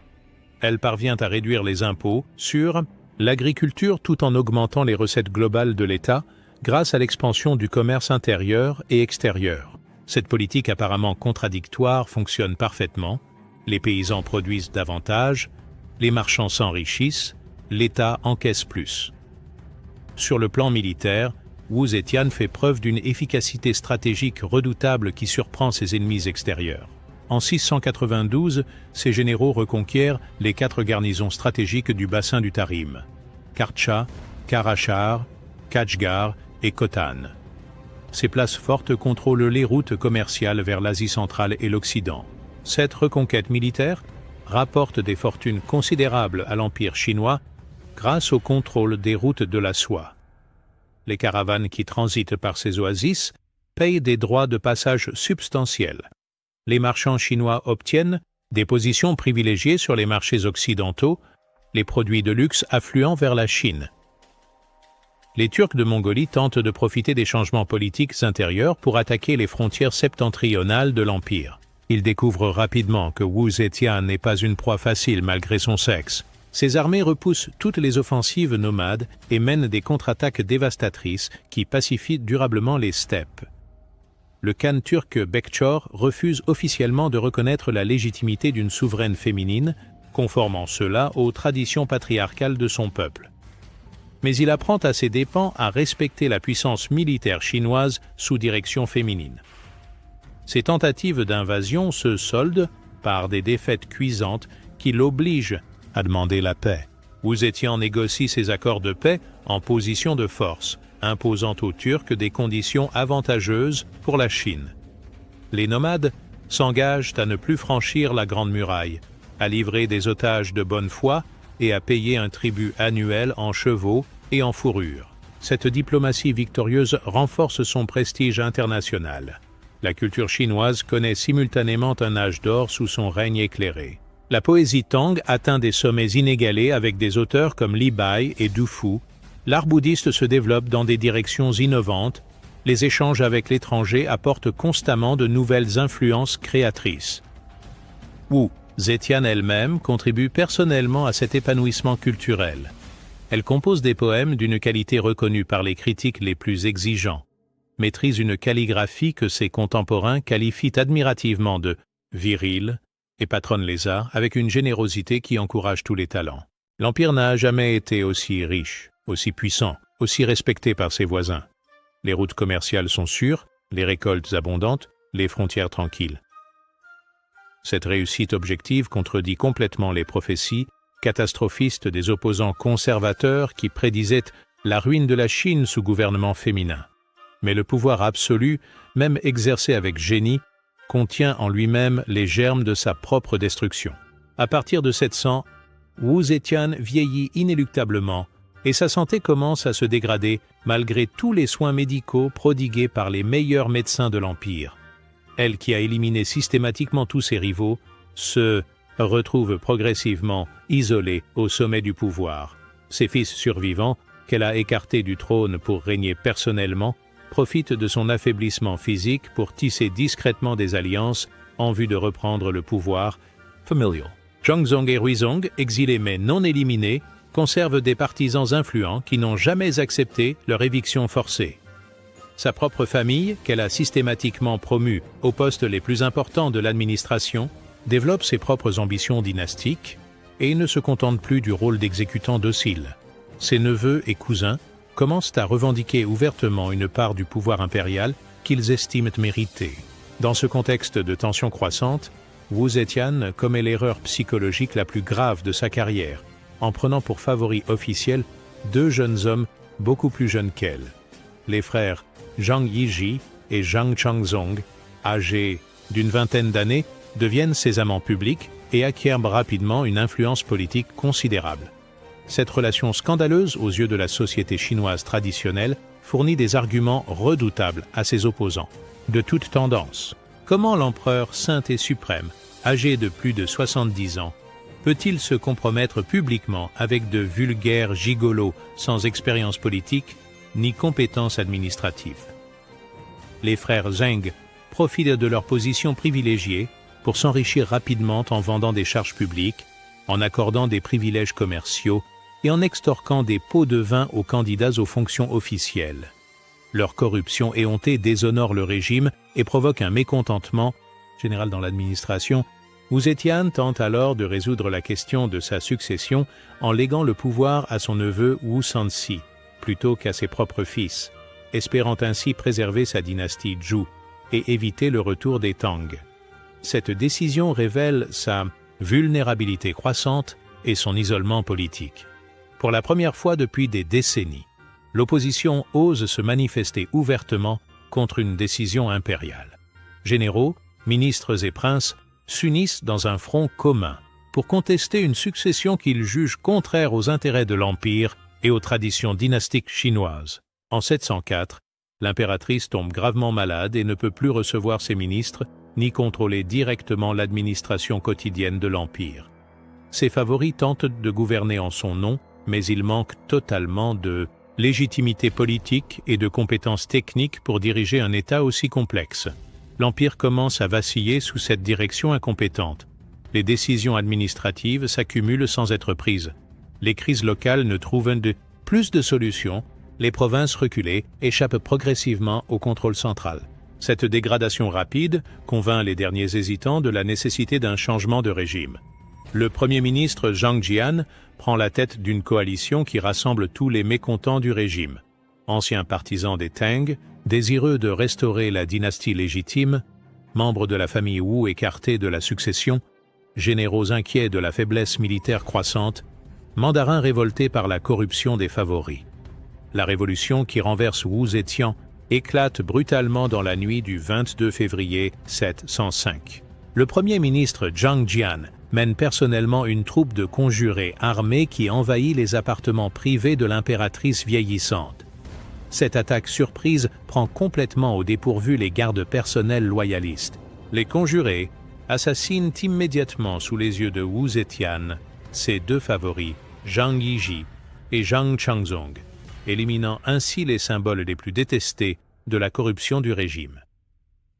Elle parvient à réduire les impôts sur l'agriculture tout en augmentant les recettes globales de l'État grâce à l'expansion du commerce intérieur et extérieur. Cette politique apparemment contradictoire fonctionne parfaitement, les paysans produisent davantage, les marchands s'enrichissent, l'État encaisse plus. Sur le plan militaire, Wu Zetian fait preuve d'une efficacité stratégique redoutable qui surprend ses ennemis extérieurs. En 692, ses généraux reconquièrent les 4 garnisons stratégiques du bassin du Tarim, Karcha, Karachar, Kachgar et Khotan. Ces places fortes contrôlent les routes commerciales vers l'Asie centrale et l'Occident. Cette reconquête militaire rapporte des fortunes considérables à l'Empire chinois grâce au contrôle des routes de la soie. Les caravanes qui transitent par ces oasis payent des droits de passage substantiels. Les marchands chinois obtiennent des positions privilégiées sur les marchés occidentaux, les produits de luxe affluent vers la Chine. Les Turcs de Mongolie tentent de profiter des changements politiques intérieurs pour attaquer les frontières septentrionales de l'Empire. Ils découvrent rapidement que Wu Zetian n'est pas une proie facile malgré son sexe. Ses armées repoussent toutes les offensives nomades et mènent des contre-attaques dévastatrices qui pacifient durablement les steppes. Le khan turc Bekchor refuse officiellement de reconnaître la légitimité d'une souveraine féminine, conformant cela aux traditions patriarcales de son peuple. Mais il apprend à ses dépens à respecter la puissance militaire chinoise sous direction féminine. Ces tentatives d'invasion se soldent par des défaites cuisantes qui l'obligent à demander la paix. Wu Zetian négocie ses accords de paix en position de force, imposant aux Turcs des conditions avantageuses pour la Chine. Les nomades s'engagent à ne plus franchir la Grande Muraille, à livrer des otages de bonne foi et à payer un tribut annuel en chevaux et en fourrure. Cette diplomatie victorieuse renforce son prestige international. La culture chinoise connaît simultanément un âge d'or sous son règne éclairé. La poésie Tang atteint des sommets inégalés avec des auteurs comme Li Bai et Du Fu. L'art bouddhiste se développe dans des directions innovantes. Les échanges avec l'étranger apportent constamment de nouvelles influences créatrices. Wu Zetian elle-même contribue personnellement à cet épanouissement culturel. Elle compose des poèmes d'une qualité reconnue par les critiques les plus exigeants, maîtrise une calligraphie que ses contemporains qualifient admirativement de virile et patronne les arts avec une générosité qui encourage tous les talents. L'Empire n'a jamais été aussi riche, aussi puissant, aussi respecté par ses voisins. Les routes commerciales sont sûres, les récoltes abondantes, les frontières tranquilles. Cette réussite objective contredit complètement les prophéties catastrophistes des opposants conservateurs qui prédisaient la ruine de la Chine sous gouvernement féminin. Mais le pouvoir absolu, même exercé avec génie, contient en lui-même les germes de sa propre destruction. À partir de 700, Wu Zetian vieillit inéluctablement et sa santé commence à se dégrader malgré tous les soins médicaux prodigués par les meilleurs médecins de l'Empire. Elle, qui a éliminé systématiquement tous ses rivaux, se retrouve progressivement isolée au sommet du pouvoir. Ses fils survivants, qu'elle a écartés du trône pour régner personnellement, profitent de son affaiblissement physique pour tisser discrètement des alliances en vue de reprendre le pouvoir familial. Zhongzong et Huizong, exilés mais non éliminés, conservent des partisans influents qui n'ont jamais accepté leur éviction forcée. Sa propre famille, qu'elle a systématiquement promue aux postes les plus importants de l'administration, développe ses propres ambitions dynastiques et ne se contente plus du rôle d'exécutant docile. Ses neveux et cousins commencent à revendiquer ouvertement une part du pouvoir impérial qu'ils estiment méritée. Dans ce contexte de tension croissante, Wu Zetian commet l'erreur psychologique la plus grave de sa carrière, en prenant pour favoris officiels deux jeunes hommes beaucoup plus jeunes qu'elle. Les frères Zhang Yiji et Zhang Changzong, âgés d'une vingtaine d'années, deviennent ses amants publics et acquièrent rapidement une influence politique considérable. Cette relation scandaleuse aux yeux de la société chinoise traditionnelle fournit des arguments redoutables à ses opposants, de toute tendance. Comment l'empereur saint et suprême, âgé de plus de 70 ans, peut-il se compromettre publiquement avec de vulgaires gigolos sans expérience politique ni compétences administratives? Les frères Zheng profitent de leur position privilégiée pour s'enrichir rapidement en vendant des charges publiques, en accordant des privilèges commerciaux et en extorquant des pots de vin aux candidats aux fonctions officielles. Leur corruption éhontée déshonore le régime et provoque un mécontentement général dans l'administration. Wu Zetian tente alors de résoudre la question de sa succession en léguant le pouvoir à son neveu Wu Sanxi, plutôt qu'à ses propres fils, espérant ainsi préserver sa dynastie Zhou et éviter le retour des Tang. Cette décision révèle sa vulnérabilité croissante et son isolement politique. Pour la première fois depuis des décennies, l'opposition ose se manifester ouvertement contre une décision impériale. Généraux, ministres et princes s'unissent dans un front commun pour contester une succession qu'ils jugent contraire aux intérêts de l'Empire et aux traditions dynastiques chinoises. En 704, l'impératrice tombe gravement malade et ne peut plus recevoir ses ministres ni contrôler directement l'administration quotidienne de l'Empire. Ses favoris tentent de gouverner en son nom, mais il manque totalement de légitimité politique et de compétences techniques pour diriger un État aussi complexe. L'Empire commence à vaciller sous cette direction incompétente. Les décisions administratives s'accumulent sans être prises. Les crises locales ne trouvent plus de solutions. Les provinces reculées échappent progressivement au contrôle central. Cette dégradation rapide convainc les derniers hésitants de la nécessité d'un changement de régime. Le Premier ministre Zhang Jian prend la tête d'une coalition qui rassemble tous les mécontents du régime. Anciens partisans des Tang, désireux de restaurer la dynastie légitime, membres de la famille Wu écartés de la succession, généraux inquiets de la faiblesse militaire croissante, mandarins révoltés par la corruption des favoris. La révolution qui renverse Wu Zetian éclate brutalement dans la nuit du 22 février 705. Le Premier ministre Zhang Jian mène personnellement une troupe de conjurés armés qui envahit les appartements privés de l'impératrice vieillissante. Cette attaque surprise prend complètement au dépourvu les gardes personnels loyalistes. Les conjurés assassinent immédiatement sous les yeux de Wu Zetian ses deux favoris, Zhang Yiji et Zhang Changzong, éliminant ainsi les symboles les plus détestés de la corruption du régime.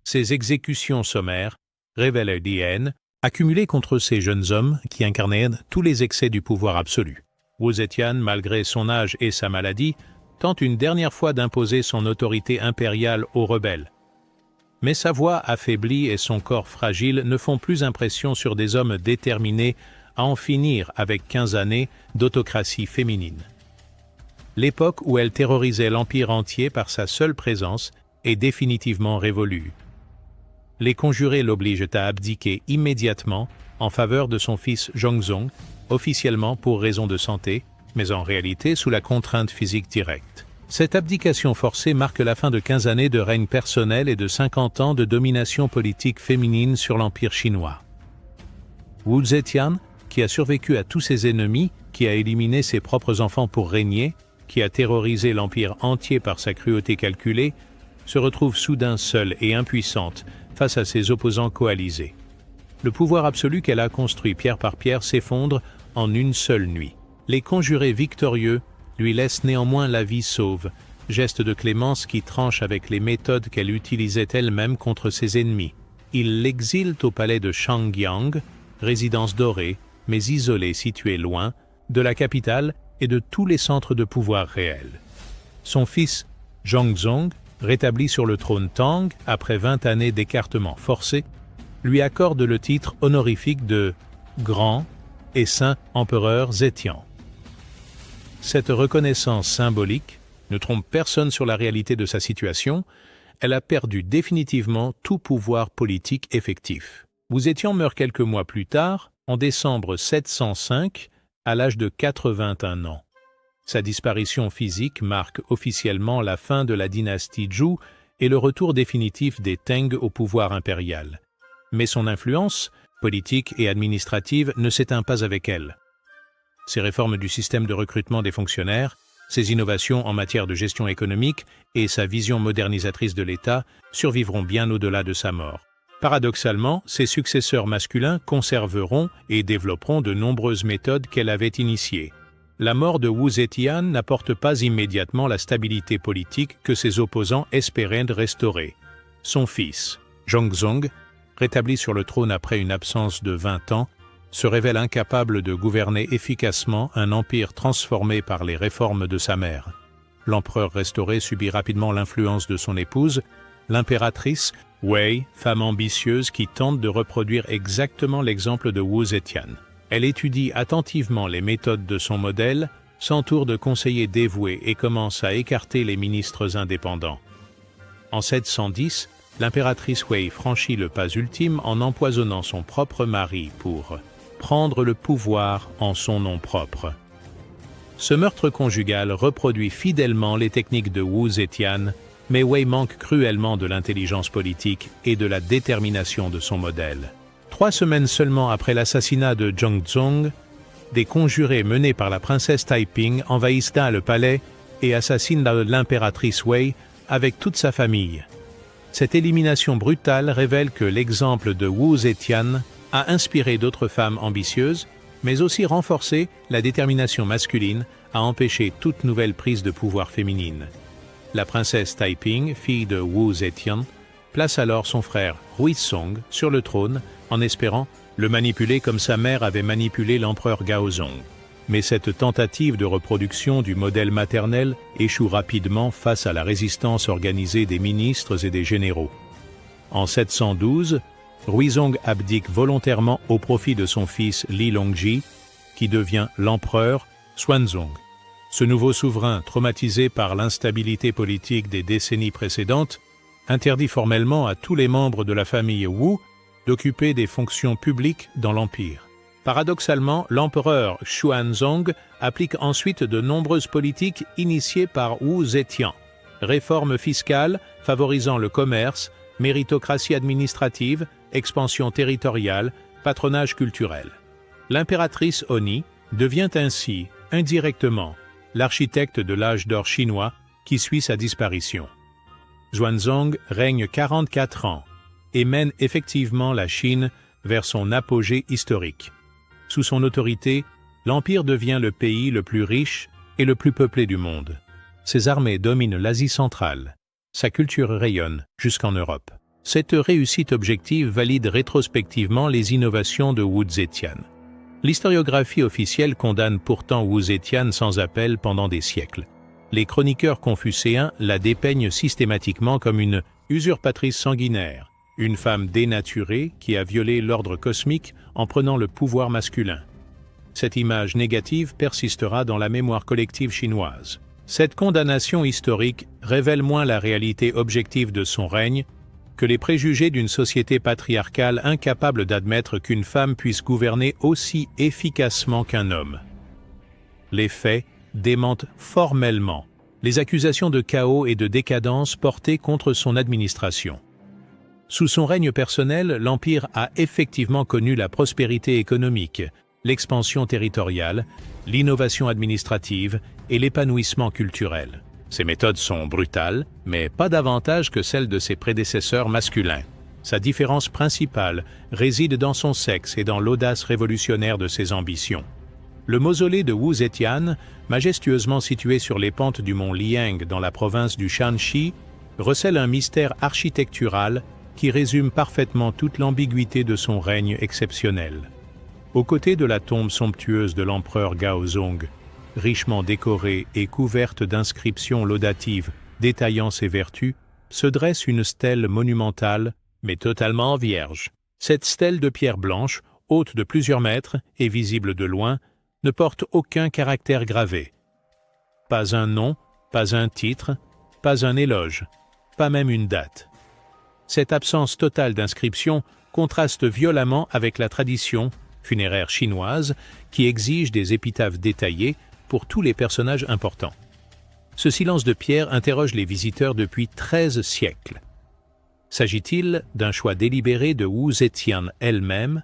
Ces exécutions sommaires révèlent des haines accumulées contre ces jeunes hommes qui incarnaient tous les excès du pouvoir absolu. Wu Zetian, malgré son âge et sa maladie, tente une dernière fois d'imposer son autorité impériale aux rebelles. Mais sa voix affaiblie et son corps fragile ne font plus impression sur des hommes déterminés à en finir avec 15 années d'autocratie féminine. L'époque où elle terrorisait l'Empire entier par sa seule présence est définitivement révolue. Les conjurés l'obligent à abdiquer immédiatement en faveur de son fils Zhongzong, officiellement pour raison de santé, mais en réalité sous la contrainte physique directe. Cette abdication forcée marque la fin de 15 années de règne personnel et de 50 ans de domination politique féminine sur l'Empire chinois. Wu Zetian, qui a survécu à tous ses ennemis, qui a éliminé ses propres enfants pour régner, qui a terrorisé l'empire entier par sa cruauté calculée, se retrouve soudain seule et impuissante face à ses opposants coalisés. Le pouvoir absolu qu'elle a construit pierre par pierre s'effondre en une seule nuit. Les conjurés victorieux lui laissent néanmoins la vie sauve, geste de clémence qui tranche avec les méthodes qu'elle utilisait elle-même contre ses ennemis. Ils l'exilent au palais de Shangyang, résidence dorée, mais isolée située loin, de la capitale et de tous les centres de pouvoir réels. Son fils, Zhongzong, rétabli sur le trône Tang après 20 années d'écartement forcé, lui accorde le titre honorifique de Grand et Saint Empereur Zetian. Cette reconnaissance symbolique ne trompe personne sur la réalité de sa situation, elle a perdu définitivement tout pouvoir politique effectif. Wu Zetian meurt quelques mois plus tard, en décembre 705, à l'âge de 81 ans. Sa disparition physique marque officiellement la fin de la dynastie Zhou et le retour définitif des Tang au pouvoir impérial. Mais son influence, politique et administrative, ne s'éteint pas avec elle. Ses réformes du système de recrutement des fonctionnaires, ses innovations en matière de gestion économique et sa vision modernisatrice de l'État survivront bien au-delà de sa mort. Paradoxalement, ses successeurs masculins conserveront et développeront de nombreuses méthodes qu'elle avait initiées. La mort de Wu Zetian n'apporte pas immédiatement la stabilité politique que ses opposants espéraient restaurer. Son fils, Zhongzong, rétabli sur le trône après une absence de 20 ans, se révèle incapable de gouverner efficacement un empire transformé par les réformes de sa mère. L'empereur restauré subit rapidement l'influence de son épouse, l'impératrice Wei, femme ambitieuse qui tente de reproduire exactement l'exemple de Wu Zetian. Elle étudie attentivement les méthodes de son modèle, s'entoure de conseillers dévoués et commence à écarter les ministres indépendants. En 710, l'impératrice Wei franchit le pas ultime en empoisonnant son propre mari pour prendre le pouvoir en son nom propre. Ce meurtre conjugal reproduit fidèlement les techniques de Wu Zetian, mais Wei manque cruellement de l'intelligence politique et de la détermination de son modèle. 3 semaines seulement après l'assassinat de Zhongzong, des conjurés menés par la princesse Taiping envahissent le palais et assassinent l'impératrice Wei avec toute sa famille. Cette élimination brutale révèle que l'exemple de Wu Zetian a inspiré d'autres femmes ambitieuses, mais aussi renforcé la détermination masculine à empêcher toute nouvelle prise de pouvoir féminine. La princesse Taiping, fille de Wu Zetian, place alors son frère Huizong sur le trône en espérant le manipuler comme sa mère avait manipulé l'empereur Gaozong. Mais cette tentative de reproduction du modèle maternel échoue rapidement face à la résistance organisée des ministres et des généraux. En 712, Huizong abdique volontairement au profit de son fils Li Longji, qui devient l'empereur Xuanzong. Ce nouveau souverain, traumatisé par l'instabilité politique des décennies précédentes, interdit formellement à tous les membres de la famille Wu d'occuper des fonctions publiques dans l'empire. Paradoxalement, l'empereur Xuanzong applique ensuite de nombreuses politiques initiées par Wu Zetian. Réformes fiscales favorisant le commerce, méritocratie administrative, expansion territoriale, patronage culturel. L'impératrice Oni devient ainsi, indirectement, l'architecte de l'âge d'or chinois qui suit sa disparition. Xuanzong règne 44 ans et mène effectivement la Chine vers son apogée historique. Sous son autorité, l'Empire devient le pays le plus riche et le plus peuplé du monde. Ses armées dominent l'Asie centrale. Sa culture rayonne jusqu'en Europe. Cette réussite objective valide rétrospectivement les innovations de Wu Zetian. L'historiographie officielle condamne pourtant Wu Zetian sans appel pendant des siècles. Les chroniqueurs confucéens la dépeignent systématiquement comme une usurpatrice sanguinaire, une femme dénaturée qui a violé l'ordre cosmique en prenant le pouvoir masculin. Cette image négative persistera dans la mémoire collective chinoise. Cette condamnation historique révèle moins la réalité objective de son règne que les préjugés d'une société patriarcale incapable d'admettre qu'une femme puisse gouverner aussi efficacement qu'un homme. Les faits démentent formellement les accusations de chaos et de décadence portées contre son administration. Sous son règne personnel, l'Empire a effectivement connu la prospérité économique, l'expansion territoriale, l'innovation administrative et l'épanouissement culturel. Ses méthodes sont brutales, mais pas davantage que celles de ses prédécesseurs masculins. Sa différence principale réside dans son sexe et dans l'audace révolutionnaire de ses ambitions. Le mausolée de Wu Zetian, majestueusement situé sur les pentes du mont Liang dans la province du Shanxi, recèle un mystère architectural qui résume parfaitement toute l'ambiguïté de son règne exceptionnel. Aux côtés de la tombe somptueuse de l'empereur Gaozong, richement décorée et couverte d'inscriptions laudatives détaillant ses vertus, se dresse une stèle monumentale, mais totalement vierge. Cette stèle de pierre blanche, haute de plusieurs mètres et visible de loin, ne porte aucun caractère gravé. Pas un nom, pas un titre, pas un éloge, pas même une date. Cette absence totale d'inscription contraste violemment avec la tradition funéraire chinoise qui exige des épitaphes détaillées pour tous les personnages importants. Ce silence de pierre interroge les visiteurs depuis 13 siècles. S'agit-il d'un choix délibéré de Wu Zetian elle-même,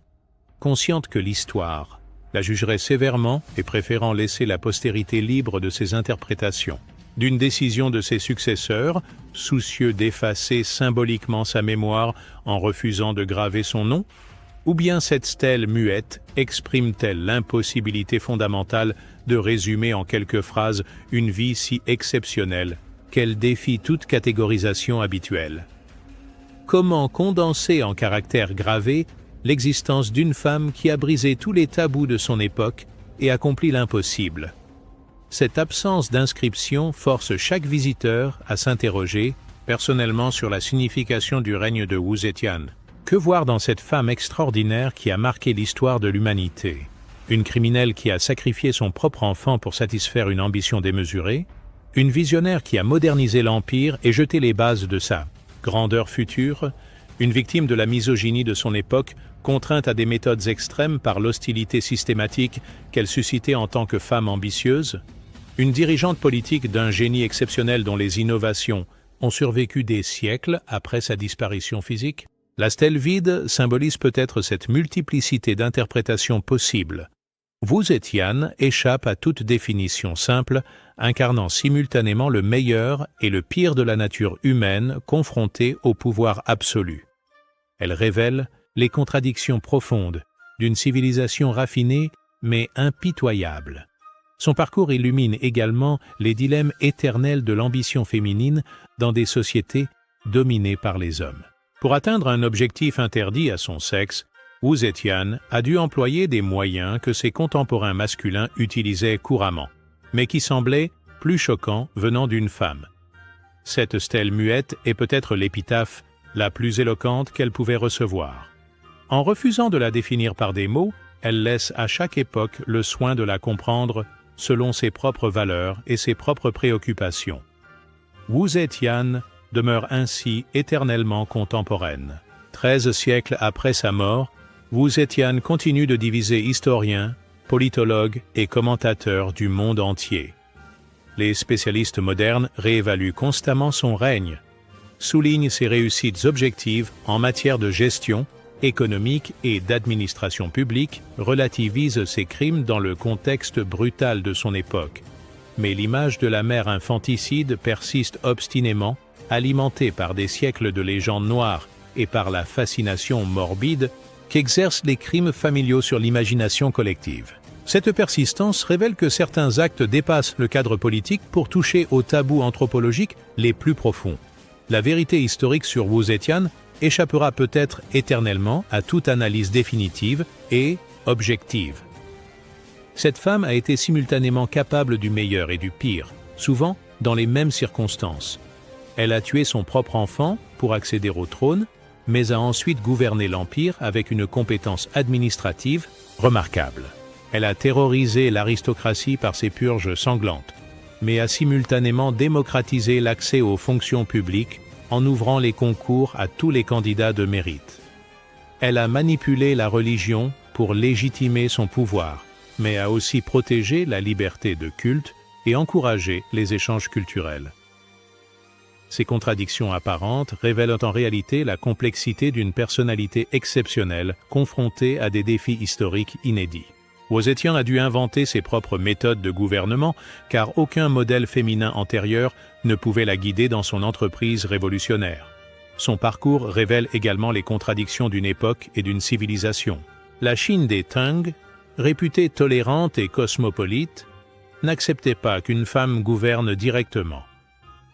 consciente que l'histoire la jugerait sévèrement et préférant laisser la postérité libre de ses interprétations, d'une décision de ses successeurs, soucieux d'effacer symboliquement sa mémoire en refusant de graver son nom, ou bien cette stèle muette exprime-t-elle l'impossibilité fondamentale de résumer en quelques phrases une vie si exceptionnelle qu'elle défie toute catégorisation habituelle? Comment condenser en caractères gravés l'existence d'une femme qui a brisé tous les tabous de son époque et accompli l'impossible? Cette absence d'inscription force chaque visiteur à s'interroger personnellement sur la signification du règne de Wu Zetian. Que voir dans cette femme extraordinaire qui a marqué l'histoire de l'humanité? Une criminelle qui a sacrifié son propre enfant pour satisfaire une ambition démesurée? Une visionnaire qui a modernisé l'Empire et jeté les bases de sa grandeur future? Une victime de la misogynie de son époque, contrainte à des méthodes extrêmes par l'hostilité systématique qu'elle suscitait en tant que femme ambitieuse? Une dirigeante politique d'un génie exceptionnel dont les innovations ont survécu des siècles après sa disparition physique? La stèle vide symbolise peut-être cette multiplicité d'interprétations possibles. Wu Zetian échappe à toute définition simple, incarnant simultanément le meilleur et le pire de la nature humaine confrontée au pouvoir absolu. Elle révèle les contradictions profondes d'une civilisation raffinée mais impitoyable. Son parcours illumine également les dilemmes éternels de l'ambition féminine dans des sociétés dominées par les hommes. Pour atteindre un objectif interdit à son sexe, Wu Zetian a dû employer des moyens que ses contemporains masculins utilisaient couramment, mais qui semblaient plus choquants venant d'une femme. Cette stèle muette est peut-être l'épitaphe la plus éloquente qu'elle pouvait recevoir. En refusant de la définir par des mots, elle laisse à chaque époque le soin de la comprendre selon ses propres valeurs et ses propres préoccupations. Wu Zetian demeure ainsi éternellement contemporaine. 13 siècles après sa mort, Wu Zetian continue de diviser historiens, politologues et commentateurs du monde entier. Les spécialistes modernes réévaluent constamment son règne, soulignent ses réussites objectives en matière de gestion, économique et d'administration publique, relativisent ses crimes dans le contexte brutal de son époque. Mais l'image de la mère infanticide persiste obstinément, alimentée par des siècles de légendes noires et par la fascination morbide qu'exercent les crimes familiaux sur l'imagination collective. Cette persistance révèle que certains actes dépassent le cadre politique pour toucher aux tabous anthropologiques les plus profonds. La vérité historique sur Wu Zetian échappera peut-être éternellement à toute analyse définitive et objective. Cette femme a été simultanément capable du meilleur et du pire, souvent dans les mêmes circonstances. Elle a tué son propre enfant pour accéder au trône, mais a ensuite gouverné l'Empire avec une compétence administrative remarquable. Elle a terrorisé l'aristocratie par ses purges sanglantes, mais a simultanément démocratisé l'accès aux fonctions publiques en ouvrant les concours à tous les candidats de mérite. Elle a manipulé la religion pour légitimer son pouvoir, mais a aussi protégé la liberté de culte et encouragé les échanges culturels. Ces contradictions apparentes révèlent en réalité la complexité d'une personnalité exceptionnelle confrontée à des défis historiques inédits. Wu Zetian a dû inventer ses propres méthodes de gouvernement car aucun modèle féminin antérieur ne pouvait la guider dans son entreprise révolutionnaire. Son parcours révèle également les contradictions d'une époque et d'une civilisation. La Chine des Tang, réputée tolérante et cosmopolite, n'acceptait pas qu'une femme gouverne directement.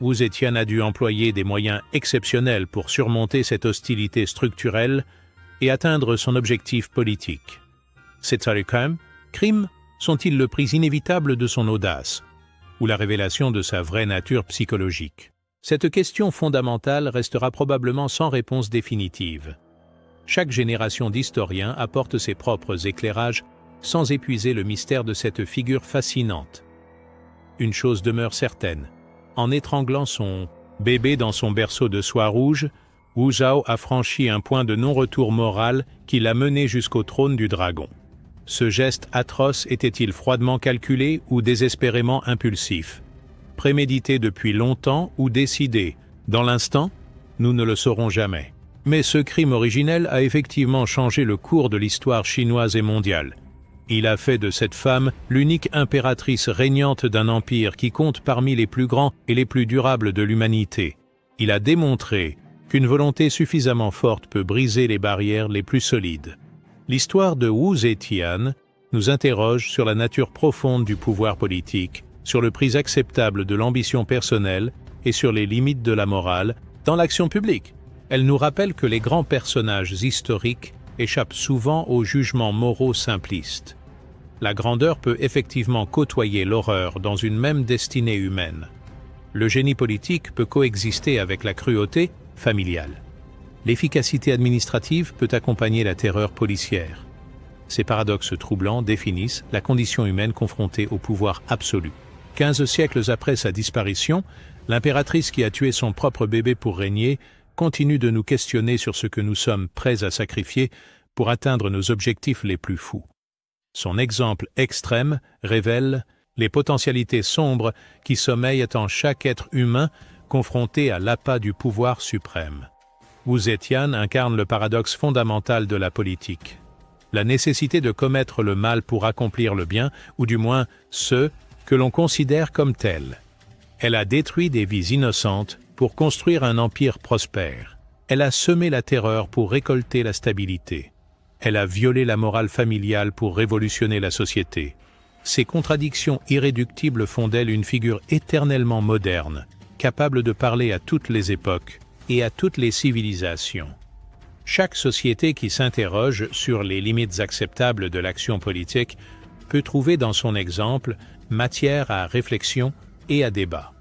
Wu Zetian a dû employer des moyens exceptionnels pour surmonter cette hostilité structurelle et atteindre son objectif politique. Ces crimes sont-ils le prix inévitable de son audace, ou la révélation de sa vraie nature psychologique? Cette question fondamentale restera probablement sans réponse définitive. Chaque génération d'historiens apporte ses propres éclairages sans épuiser le mystère de cette figure fascinante. Une chose demeure certaine, en étranglant son bébé dans son berceau de soie rouge, Wu Zhao a franchi un point de non-retour moral qui l'a mené jusqu'au trône du dragon. Ce geste atroce était-il froidement calculé ou désespérément impulsif? Prémédité depuis longtemps ou décidé dans l'instant? Nous ne le saurons jamais. Mais ce crime originel a effectivement changé le cours de l'histoire chinoise et mondiale. Il a fait de cette femme l'unique impératrice régnante d'un empire qui compte parmi les plus grands et les plus durables de l'humanité. Il a démontré qu'une volonté suffisamment forte peut briser les barrières les plus solides. L'histoire de Wu Zetian nous interroge sur la nature profonde du pouvoir politique, sur le prix acceptable de l'ambition personnelle et sur les limites de la morale dans l'action publique. Elle nous rappelle que les grands personnages historiques échappent souvent aux jugements moraux simplistes. La grandeur peut effectivement côtoyer l'horreur dans une même destinée humaine. Le génie politique peut coexister avec la cruauté familiale. L'efficacité administrative peut accompagner la terreur policière. Ces paradoxes troublants définissent la condition humaine confrontée au pouvoir absolu. 15 siècles après sa disparition, l'impératrice qui a tué son propre bébé pour régner continue de nous questionner sur ce que nous sommes prêts à sacrifier pour atteindre nos objectifs les plus fous. Son exemple extrême révèle les potentialités sombres qui sommeillent en chaque être humain confronté à l'appât du pouvoir suprême. Wu Zetian incarne le paradoxe fondamental de la politique. La nécessité de commettre le mal pour accomplir le bien, ou du moins ce que l'on considère comme tel. Elle a détruit des vies innocentes pour construire un empire prospère. Elle a semé la terreur pour récolter la stabilité. Elle a violé la morale familiale pour révolutionner la société. Ces contradictions irréductibles font d'elle une figure éternellement moderne, capable de parler à toutes les époques et à toutes les civilisations. Chaque société qui s'interroge sur les limites acceptables de l'action politique peut trouver dans son exemple matière à réflexion et à débat.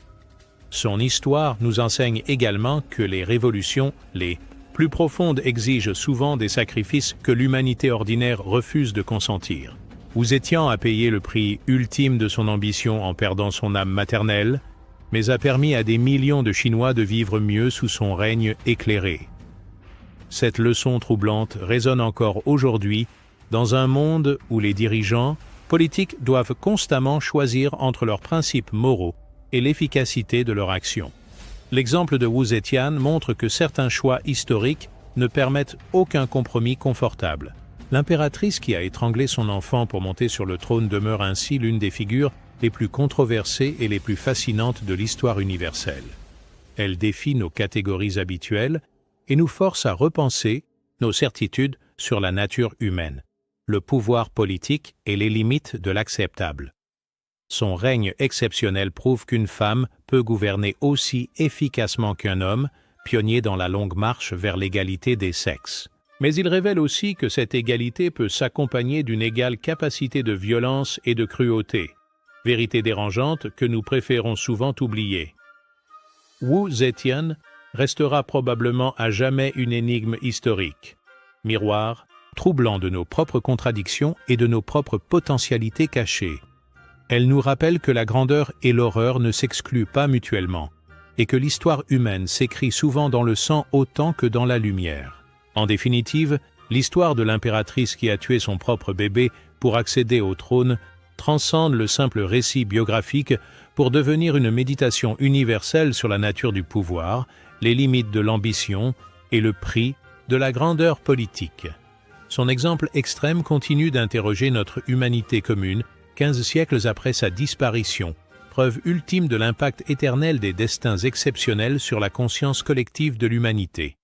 Son histoire nous enseigne également que les révolutions, les plus profondes, exigent souvent des sacrifices que l'humanité ordinaire refuse de consentir. Wu Zetian a payé le prix ultime de son ambition en perdant son âme maternelle, mais a permis à des millions de Chinois de vivre mieux sous son règne éclairé. Cette leçon troublante résonne encore aujourd'hui dans un monde où les dirigeants politiques doivent constamment choisir entre leurs principes moraux et l'efficacité de leur action. L'exemple de Wu Zetian montre que certains choix historiques ne permettent aucun compromis confortable. L'impératrice qui a étranglé son enfant pour monter sur le trône demeure ainsi l'une des figures les plus controversées et les plus fascinantes de l'histoire universelle. Elle défie nos catégories habituelles et nous force à repenser nos certitudes sur la nature humaine, le pouvoir politique et les limites de l'acceptable. Son règne exceptionnel prouve qu'une femme peut gouverner aussi efficacement qu'un homme, pionnier dans la longue marche vers l'égalité des sexes. Mais il révèle aussi que cette égalité peut s'accompagner d'une égale capacité de violence et de cruauté, vérité dérangeante que nous préférons souvent oublier. Wu Zetian restera probablement à jamais une énigme historique, miroir troublant de nos propres contradictions et de nos propres potentialités cachées. Elle nous rappelle que la grandeur et l'horreur ne s'excluent pas mutuellement, et que l'histoire humaine s'écrit souvent dans le sang autant que dans la lumière. En définitive, l'histoire de l'impératrice qui a tué son propre bébé pour accéder au trône transcende le simple récit biographique pour devenir une méditation universelle sur la nature du pouvoir, les limites de l'ambition et le prix de la grandeur politique. Son exemple extrême continue d'interroger notre humanité commune 15 siècles après sa disparition, preuve ultime de l'impact éternel des destins exceptionnels sur la conscience collective de l'humanité.